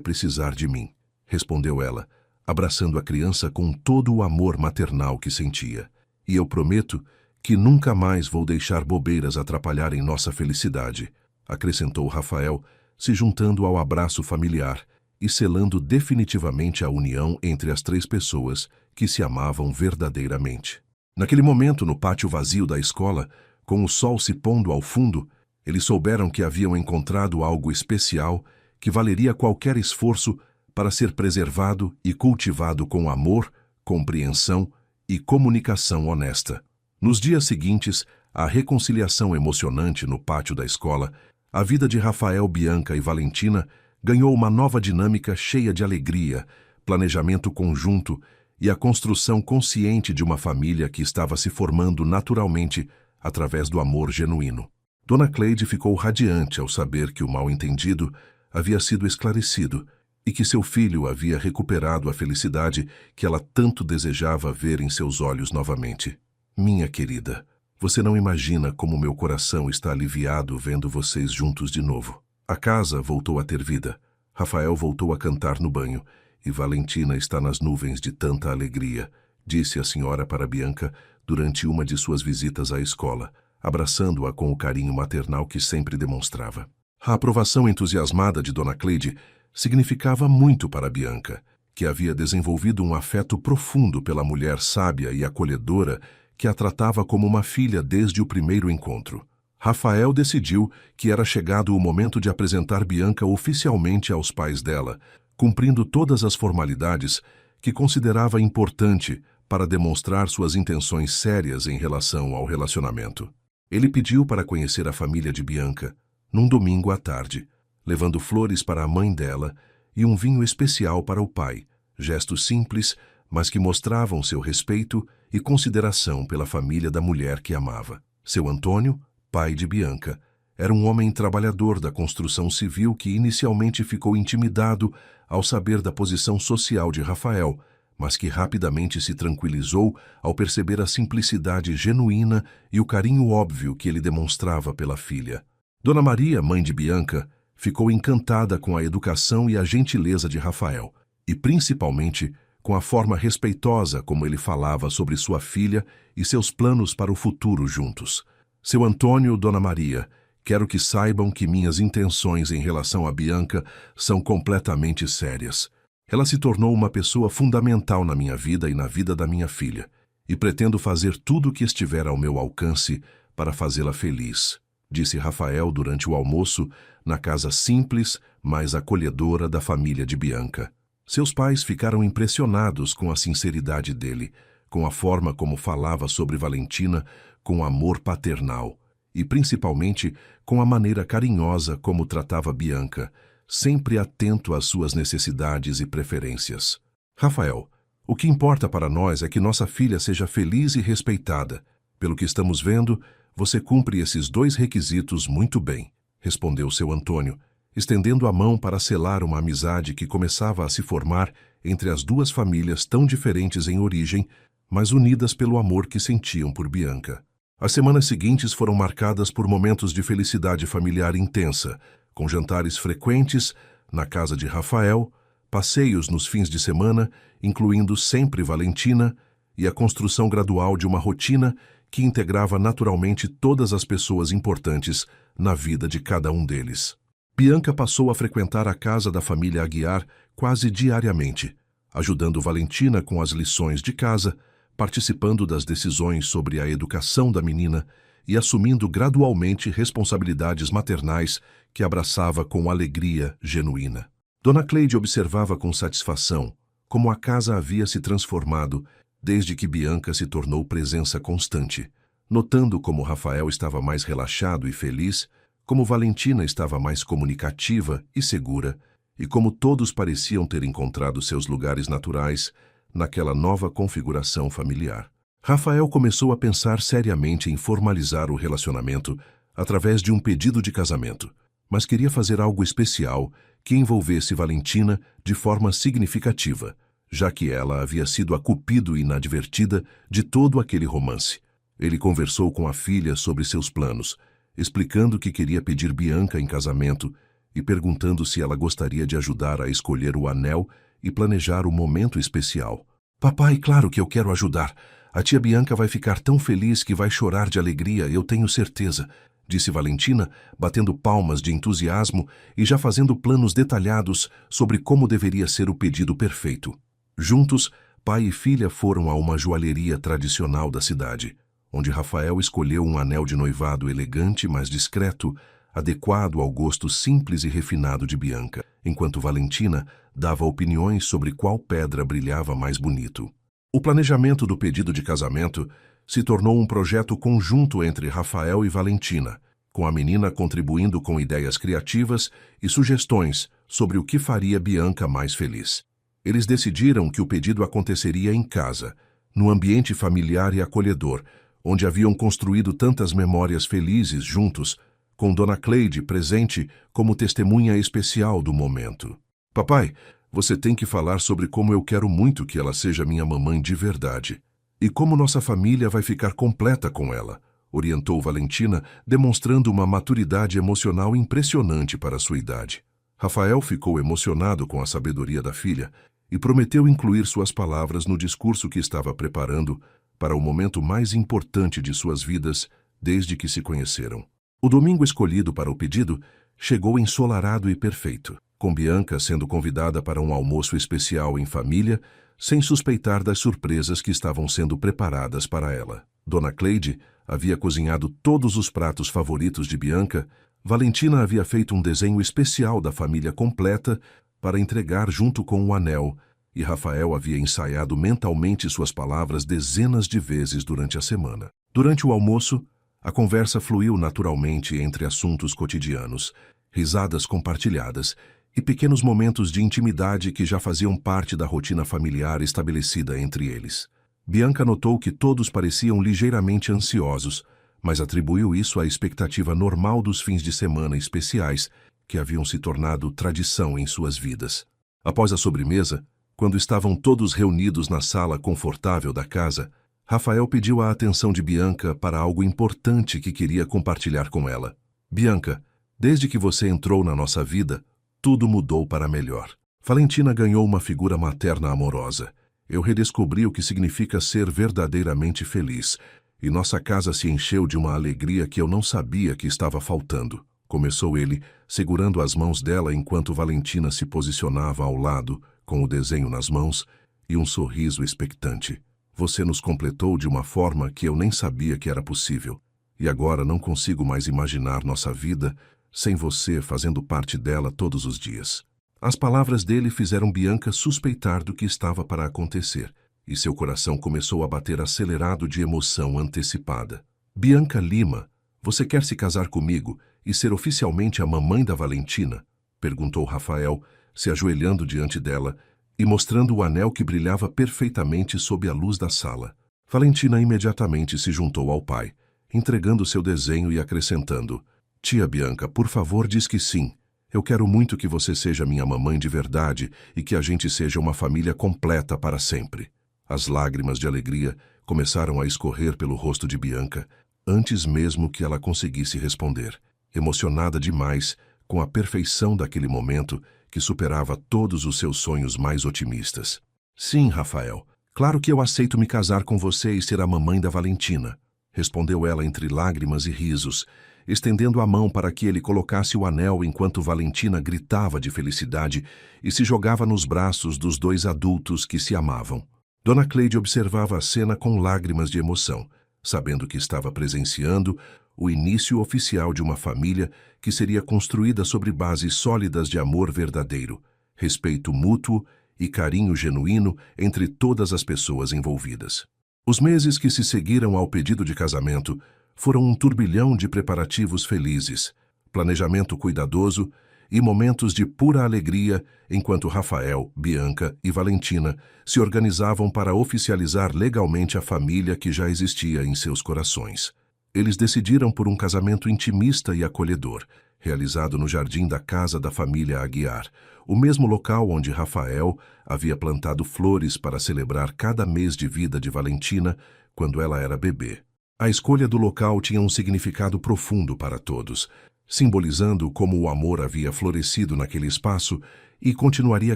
precisar de mim", respondeu ela, abraçando a criança com todo o amor maternal que sentia. "E eu prometo que nunca mais vou deixar bobeiras atrapalharem nossa felicidade", acrescentou Rafael, se juntando ao abraço familiar e selando definitivamente a união entre as três pessoas que se amavam verdadeiramente. Naquele momento, no pátio vazio da escola, com o sol se pondo ao fundo, eles souberam que haviam encontrado algo especial que valeria qualquer esforço para ser preservado e cultivado com amor, compreensão e comunicação honesta. Nos dias seguintes, a reconciliação emocionante no pátio da escola, a vida de Rafael, Bianca e Valentina ganhou uma nova dinâmica cheia de alegria, planejamento conjunto e a construção consciente de uma família que estava se formando naturalmente através do amor genuíno. Dona Cleide ficou radiante ao saber que o mal-entendido havia sido esclarecido e que seu filho havia recuperado a felicidade que ela tanto desejava ver em seus olhos novamente. "Minha querida, você não imagina como meu coração está aliviado vendo vocês juntos de novo." A casa voltou a ter vida. Rafael voltou a cantar no banho e Valentina está nas nuvens de tanta alegria, disse a senhora para Bianca durante uma de suas visitas à escola, abraçando-a com o carinho maternal que sempre demonstrava. A aprovação entusiasmada de Dona Cleide significava muito para Bianca, que havia desenvolvido um afeto profundo pela mulher sábia e acolhedora que a tratava como uma filha desde o primeiro encontro. Rafael decidiu que era chegado o momento de apresentar Bianca oficialmente aos pais dela, cumprindo todas as formalidades que considerava importante para demonstrar suas intenções sérias em relação ao relacionamento. Ele pediu para conhecer a família de Bianca, num domingo à tarde, levando flores para a mãe dela e um vinho especial para o pai, gestos simples, mas que mostravam seu respeito e consideração pela família da mulher que amava. Seu Antônio, pai de Bianca, era um homem trabalhador da construção civil que inicialmente ficou intimidado ao saber da posição social de Rafael, mas que rapidamente se tranquilizou ao perceber a simplicidade genuína e o carinho óbvio que ele demonstrava pela filha. Dona Maria, mãe de Bianca, ficou encantada com a educação e a gentileza de Rafael, e principalmente com a forma respeitosa como ele falava sobre sua filha e seus planos para o futuro juntos. Seu Antônio, Dona Maria, quero que saibam que minhas intenções em relação a Bianca são completamente sérias. Ela se tornou uma pessoa fundamental na minha vida e na vida da minha filha, e pretendo fazer tudo o que estiver ao meu alcance para fazê-la feliz, disse Rafael durante o almoço na casa simples, mas acolhedora da família de Bianca. Seus pais ficaram impressionados com a sinceridade dele, com a forma como falava sobre Valentina com amor paternal e, principalmente, com a maneira carinhosa como tratava Bianca, sempre atento às suas necessidades e preferências. Rafael, o que importa para nós é que nossa filha seja feliz e respeitada. Pelo que estamos vendo, Você cumpre esses 2 requisitos muito bem, respondeu seu Antônio, estendendo a mão para selar uma amizade que começava a se formar entre as 2 famílias tão diferentes em origem, mas unidas pelo amor que sentiam por Bianca. As semanas seguintes foram marcadas por momentos de felicidade familiar intensa, com jantares frequentes na casa de Rafael, passeios nos fins de semana, incluindo sempre Valentina, e a construção gradual de uma rotina que integrava naturalmente todas as pessoas importantes na vida de cada um deles. Bianca passou a frequentar a casa da família Aguiar quase diariamente, ajudando Valentina com as lições de casa, participando das decisões sobre a educação da menina e assumindo gradualmente responsabilidades maternais que abraçava com alegria genuína. Dona Cleide observava com satisfação como a casa havia se transformado desde que Bianca se tornou presença constante, notando como Rafael estava mais relaxado e feliz, como Valentina estava mais comunicativa e segura, e como todos pareciam ter encontrado seus lugares naturais naquela nova configuração familiar. Rafael começou a pensar seriamente em formalizar o relacionamento através de um pedido de casamento, mas queria fazer algo especial que envolvesse Valentina de forma significativa, já que ela havia sido a cupido inadvertida de todo aquele romance. Ele conversou com a filha sobre seus planos, explicando que queria pedir Bianca em casamento e perguntando se ela gostaria de ajudar a escolher o anel e planejar o momento especial. Papai, claro que eu quero ajudar. A tia Bianca vai ficar tão feliz que vai chorar de alegria, eu tenho certeza, disse Valentina, batendo palmas de entusiasmo e já fazendo planos detalhados sobre como deveria ser o pedido perfeito. Juntos, pai e filha foram a uma joalheria tradicional da cidade, onde Rafael escolheu um anel de noivado elegante, mas discreto, adequado ao gosto simples e refinado de Bianca, enquanto Valentina dava opiniões sobre qual pedra brilhava mais bonito. O planejamento do pedido de casamento se tornou um projeto conjunto entre Rafael e Valentina, com a menina contribuindo com ideias criativas e sugestões sobre o que faria Bianca mais feliz. Eles decidiram que o pedido aconteceria em casa, no ambiente familiar e acolhedor, onde haviam construído tantas memórias felizes juntos, com Dona Cleide presente como testemunha especial do momento. Papai, você tem que falar sobre como eu quero muito que ela seja minha mamãe de verdade, e como nossa família vai ficar completa com ela, orientou Valentina, demonstrando uma maturidade emocional impressionante para sua idade. Rafael ficou emocionado com a sabedoria da filha e prometeu incluir suas palavras no discurso que estava preparando para o momento mais importante de suas vidas desde que se conheceram. O domingo escolhido para o pedido chegou ensolarado e perfeito, com Bianca sendo convidada para um almoço especial em família, sem suspeitar das surpresas que estavam sendo preparadas para ela. Dona Cleide havia cozinhado todos os pratos favoritos de Bianca, Valentina havia feito um desenho especial da família completa para entregar junto com o anel, e Rafael havia ensaiado mentalmente suas palavras dezenas de vezes durante a semana. Durante o almoço, a conversa fluiu naturalmente entre assuntos cotidianos, risadas compartilhadas e pequenos momentos de intimidade que já faziam parte da rotina familiar estabelecida entre eles. Bianca notou que todos pareciam ligeiramente ansiosos, mas atribuiu isso à expectativa normal dos fins de semana especiais que haviam se tornado tradição em suas vidas. Após a sobremesa, quando estavam todos reunidos na sala confortável da casa, Rafael pediu a atenção de Bianca para algo importante que queria compartilhar com ela. Bianca, desde que você entrou na nossa vida, tudo mudou para melhor. Valentina ganhou uma figura materna amorosa. Eu redescobri o que significa ser verdadeiramente feliz, e nossa casa se encheu de uma alegria que eu não sabia que estava faltando. Começou ele, segurando as mãos dela enquanto Valentina se posicionava ao lado, com o desenho nas mãos e um sorriso expectante. Você nos completou de uma forma que eu nem sabia que era possível, e agora não consigo mais imaginar nossa vida sem você fazendo parte dela todos os dias. As palavras dele fizeram Bianca suspeitar do que estava para acontecer, e seu coração começou a bater acelerado de emoção antecipada. Bianca Lima, você quer se casar comigo e ser oficialmente a mamãe da Valentina? Perguntou Rafael, se ajoelhando diante dela e mostrando o anel que brilhava perfeitamente sob a luz da sala. Valentina imediatamente se juntou ao pai, entregando seu desenho e acrescentando: Tia Bianca, por favor, diz que sim. Eu quero muito que você seja minha mamãe de verdade e que a gente seja uma família completa para sempre. As lágrimas de alegria começaram a escorrer pelo rosto de Bianca, antes mesmo que ela conseguisse responder, emocionada demais com a perfeição daquele momento que superava todos os seus sonhos mais otimistas. Sim, Rafael, claro que eu aceito me casar com você e ser a mamãe da Valentina, respondeu ela entre lágrimas e risos, estendendo a mão para que ele colocasse o anel enquanto Valentina gritava de felicidade e se jogava nos braços dos dois adultos que se amavam. Dona Cleide observava a cena com lágrimas de emoção, sabendo que estava presenciando o início oficial de uma família que seria construída sobre bases sólidas de amor verdadeiro, respeito mútuo e carinho genuíno entre todas as pessoas envolvidas. Os meses que se seguiram ao pedido de casamento foram um turbilhão de preparativos felizes, planejamento cuidadoso e momentos de pura alegria enquanto Rafael, Bianca e Valentina se organizavam para oficializar legalmente a família que já existia em seus corações. Eles decidiram por um casamento intimista e acolhedor, realizado no jardim da casa da família Aguiar, o mesmo local onde Rafael havia plantado flores para celebrar cada mês de vida de Valentina quando ela era bebê. A escolha do local tinha um significado profundo para todos, simbolizando como o amor havia florescido naquele espaço e continuaria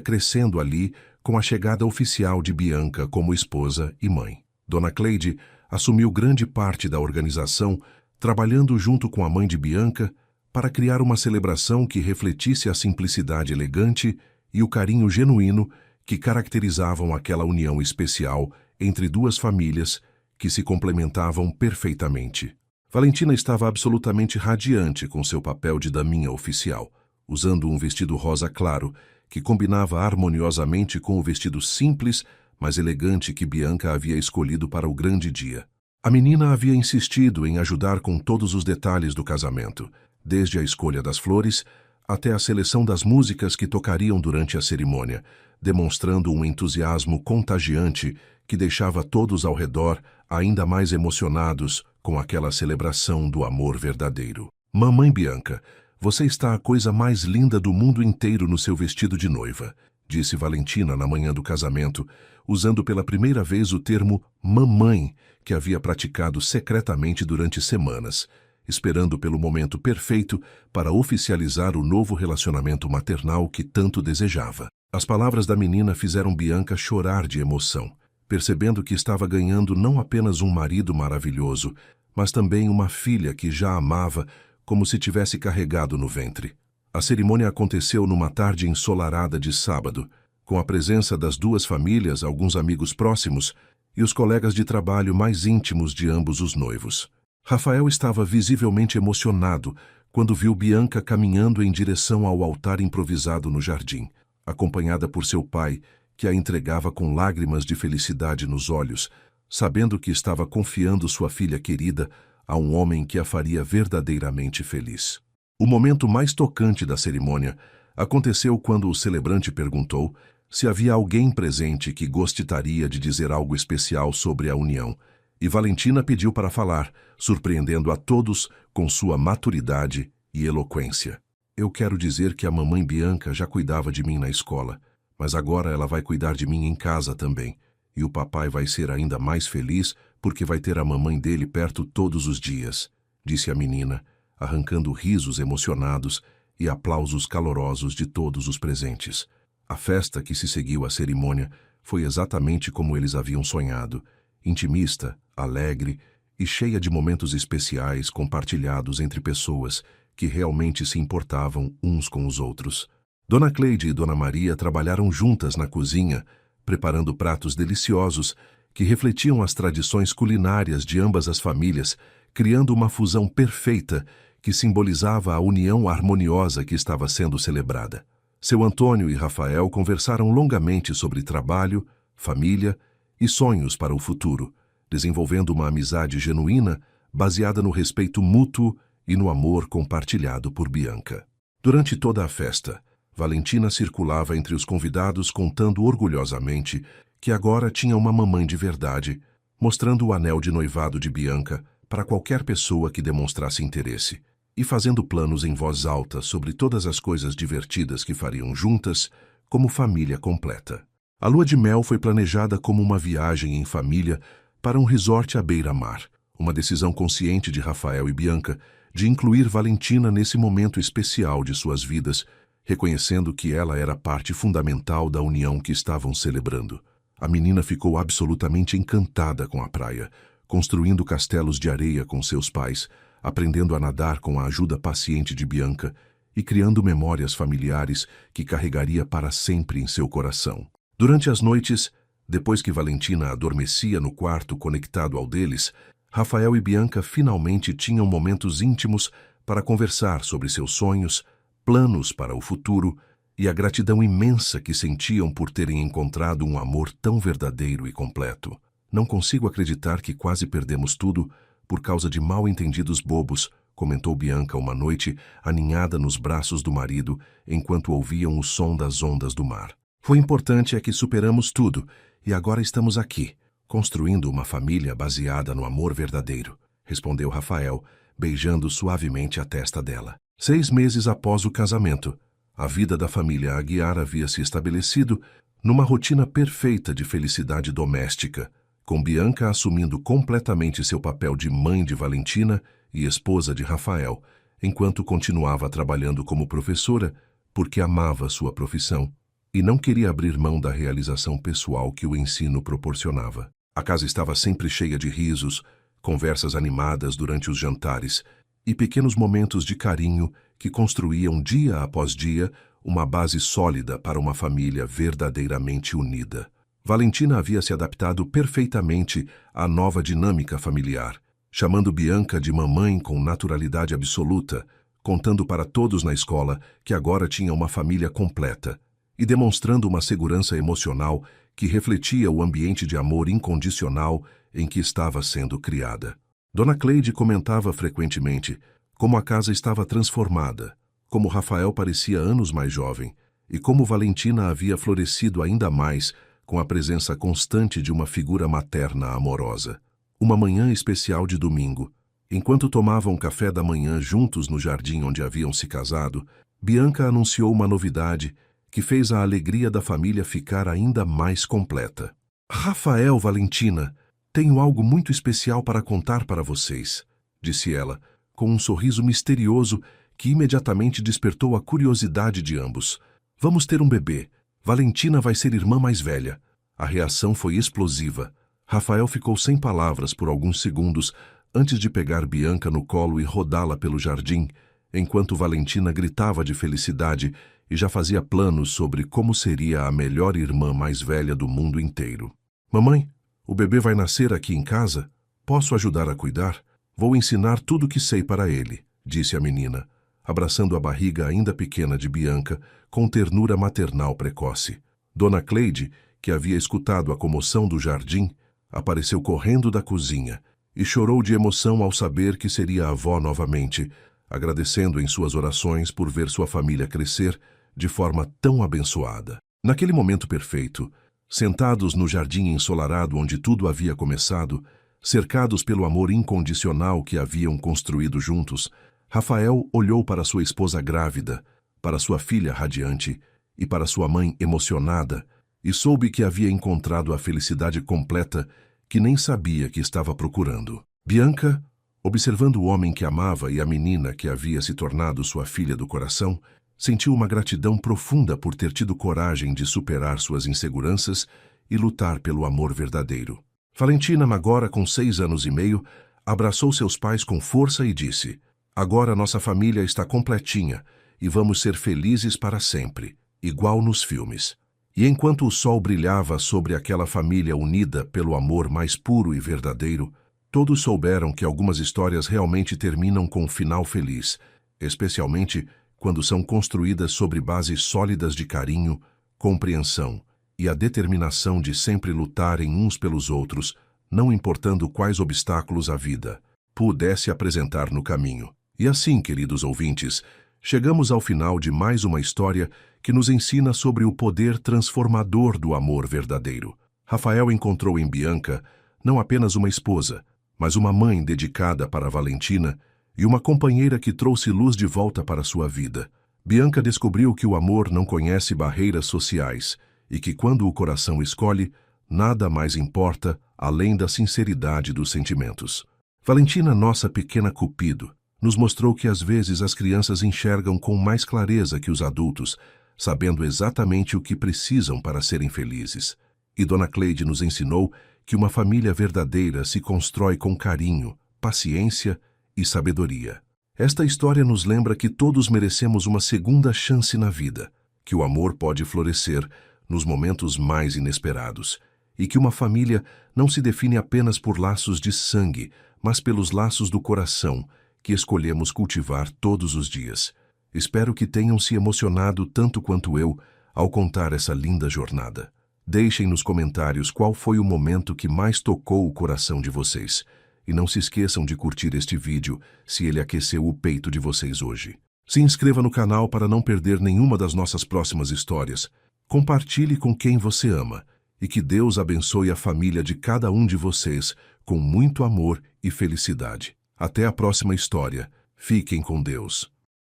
crescendo ali com a chegada oficial de Bianca como esposa e mãe. Dona Cleide assumiu grande parte da organização, trabalhando junto com a mãe de Bianca para criar uma celebração que refletisse a simplicidade elegante e o carinho genuíno que caracterizavam aquela união especial entre duas famílias que se complementavam perfeitamente. Valentina estava absolutamente radiante com seu papel de daminha oficial, usando um vestido rosa claro que combinava harmoniosamente com o vestido simples, mas elegante que Bianca havia escolhido para o grande dia. A menina havia insistido em ajudar com todos os detalhes do casamento, desde a escolha das flores até a seleção das músicas que tocariam durante a cerimônia, demonstrando um entusiasmo contagiante que deixava todos ao redor ainda mais emocionados com aquela celebração do amor verdadeiro. Mamãe Bianca, você está a coisa mais linda do mundo inteiro no seu vestido de noiva, disse Valentina na manhã do casamento, usando pela primeira vez o termo mamãe, que havia praticado secretamente durante semanas, esperando pelo momento perfeito para oficializar o novo relacionamento maternal que tanto desejava. As palavras da menina fizeram Bianca chorar de emoção, percebendo que estava ganhando não apenas um marido maravilhoso, mas também uma filha que já amava como se tivesse carregado no ventre. A cerimônia aconteceu numa tarde ensolarada de sábado, com a presença das duas famílias, alguns amigos próximos e os colegas de trabalho mais íntimos de ambos os noivos. Rafael estava visivelmente emocionado quando viu Bianca caminhando em direção ao altar improvisado no jardim, acompanhada por seu pai, que a entregava com lágrimas de felicidade nos olhos, sabendo que estava confiando sua filha querida a um homem que a faria verdadeiramente feliz. O momento mais tocante da cerimônia aconteceu quando o celebrante perguntou se havia alguém presente que gostaria de dizer algo especial sobre a união, e Valentina pediu para falar, surpreendendo a todos com sua maturidade e eloquência. Eu quero dizer que a mamãe Bianca já cuidava de mim na escola, mas agora ela vai cuidar de mim em casa também, e o papai vai ser ainda mais feliz porque vai ter a mamãe dele perto todos os dias, disse a menina, arrancando risos emocionados e aplausos calorosos de todos os presentes. A festa que se seguiu à cerimônia foi exatamente como eles haviam sonhado, intimista, alegre e cheia de momentos especiais compartilhados entre pessoas que realmente se importavam uns com os outros. Dona Cleide e Dona Maria trabalharam juntas na cozinha, preparando pratos deliciosos que refletiam as tradições culinárias de ambas as famílias, criando uma fusão perfeita que simbolizava a união harmoniosa que estava sendo celebrada. Seu Antônio e Rafael conversaram longamente sobre trabalho, família e sonhos para o futuro, desenvolvendo uma amizade genuína baseada no respeito mútuo e no amor compartilhado por Bianca. Durante toda a festa, Valentina circulava entre os convidados contando orgulhosamente que agora tinha uma mamãe de verdade, mostrando o anel de noivado de Bianca para qualquer pessoa que demonstrasse interesse, e fazendo planos em voz alta sobre todas as coisas divertidas que fariam juntas, como família completa. A lua de mel foi planejada como uma viagem em família para um resort à beira-mar, uma decisão consciente de Rafael e Bianca de incluir Valentina nesse momento especial de suas vidas, reconhecendo que ela era parte fundamental da união que estavam celebrando. A menina ficou absolutamente encantada com a praia, construindo castelos de areia com seus pais, aprendendo a nadar com a ajuda paciente de Bianca e criando memórias familiares que carregaria para sempre em seu coração. Durante as noites, depois que Valentina adormecia no quarto conectado ao deles, Rafael e Bianca finalmente tinham momentos íntimos para conversar sobre seus sonhos, planos para o futuro e a gratidão imensa que sentiam por terem encontrado um amor tão verdadeiro e completo. Não consigo acreditar que quase perdemos tudo por causa de mal-entendidos bobos, comentou Bianca uma noite, aninhada nos braços do marido, enquanto ouviam o som das ondas do mar. O importante é que superamos tudo e agora estamos aqui, construindo uma família baseada no amor verdadeiro, respondeu Rafael, beijando suavemente a testa dela. 6 meses após o casamento, a vida da família Aguiar havia se estabelecido numa rotina perfeita de felicidade doméstica, com Bianca assumindo completamente seu papel de mãe de Valentina e esposa de Rafael, enquanto continuava trabalhando como professora porque amava sua profissão e não queria abrir mão da realização pessoal que o ensino proporcionava. A casa estava sempre cheia de risos, conversas animadas durante os jantares e pequenos momentos de carinho que construíam dia após dia uma base sólida para uma família verdadeiramente unida. Valentina havia se adaptado perfeitamente à nova dinâmica familiar, chamando Bianca de mamãe com naturalidade absoluta, contando para todos na escola que agora tinha uma família completa e demonstrando uma segurança emocional que refletia o ambiente de amor incondicional em que estava sendo criada. Dona Cleide comentava frequentemente como a casa estava transformada, como Rafael parecia anos mais jovem e como Valentina havia florescido ainda mais com a presença constante de uma figura materna amorosa. Uma manhã especial de domingo, enquanto tomavam café da manhã juntos no jardim onde haviam se casado, Bianca anunciou uma novidade que fez a alegria da família ficar ainda mais completa. Rafael, Valentina, tenho algo muito especial para contar para vocês, disse ela, com um sorriso misterioso que imediatamente despertou a curiosidade de ambos. Vamos ter um bebê. Valentina vai ser irmã mais velha. A reação foi explosiva. Rafael ficou sem palavras por alguns segundos antes de pegar Bianca no colo e rodá-la pelo jardim, enquanto Valentina gritava de felicidade e já fazia planos sobre como seria a melhor irmã mais velha do mundo inteiro. Mamãe, o bebê vai nascer aqui em casa? Posso ajudar a cuidar? Vou ensinar tudo o que sei para ele, disse a menina, abraçando a barriga ainda pequena de Bianca com ternura maternal precoce. Dona Cleide, que havia escutado a comoção do jardim, apareceu correndo da cozinha e chorou de emoção ao saber que seria avó novamente, agradecendo em suas orações por ver sua família crescer de forma tão abençoada. Naquele momento perfeito, sentados no jardim ensolarado onde tudo havia começado, cercados pelo amor incondicional que haviam construído juntos, Rafael olhou para sua esposa grávida, para sua filha radiante e para sua mãe emocionada e soube que havia encontrado a felicidade completa que nem sabia que estava procurando. Bianca, observando o homem que amava e a menina que havia se tornado sua filha do coração, sentiu uma gratidão profunda por ter tido coragem de superar suas inseguranças e lutar pelo amor verdadeiro. Valentina, agora com 6 anos e meio, abraçou seus pais com força e disse: "Agora nossa família está completinha e vamos ser felizes para sempre, igual nos filmes." E enquanto o sol brilhava sobre aquela família unida pelo amor mais puro e verdadeiro, todos souberam que algumas histórias realmente terminam com um final feliz, especialmente quando são construídas sobre bases sólidas de carinho, compreensão e a determinação de sempre lutarem uns pelos outros, não importando quais obstáculos a vida pudesse apresentar no caminho. E assim, queridos ouvintes, chegamos ao final de mais uma história que nos ensina sobre o poder transformador do amor verdadeiro. Rafael encontrou em Bianca não apenas uma esposa, mas uma mãe dedicada para Valentina e uma companheira que trouxe luz de volta para sua vida. Bianca descobriu que o amor não conhece barreiras sociais e que quando o coração escolhe, nada mais importa além da sinceridade dos sentimentos. Valentina, nossa pequena Cupido, nos mostrou que às vezes as crianças enxergam com mais clareza que os adultos, sabendo exatamente o que precisam para serem felizes. E Dona Cleide nos ensinou que uma família verdadeira se constrói com carinho, paciência e sabedoria. Esta história nos lembra que todos merecemos uma segunda chance na vida, que o amor pode florescer nos momentos mais inesperados, e que uma família não se define apenas por laços de sangue, mas pelos laços do coração, que escolhemos cultivar todos os dias. Espero que tenham se emocionado tanto quanto eu ao contar essa linda jornada. Deixem nos comentários qual foi o momento que mais tocou o coração de vocês. E não se esqueçam de curtir este vídeo se ele aqueceu o peito de vocês hoje. Se inscreva no canal para não perder nenhuma das nossas próximas histórias. Compartilhe com quem você ama. E que Deus abençoe a família de cada um de vocês com muito amor e felicidade. Até a próxima história. Fiquem com Deus.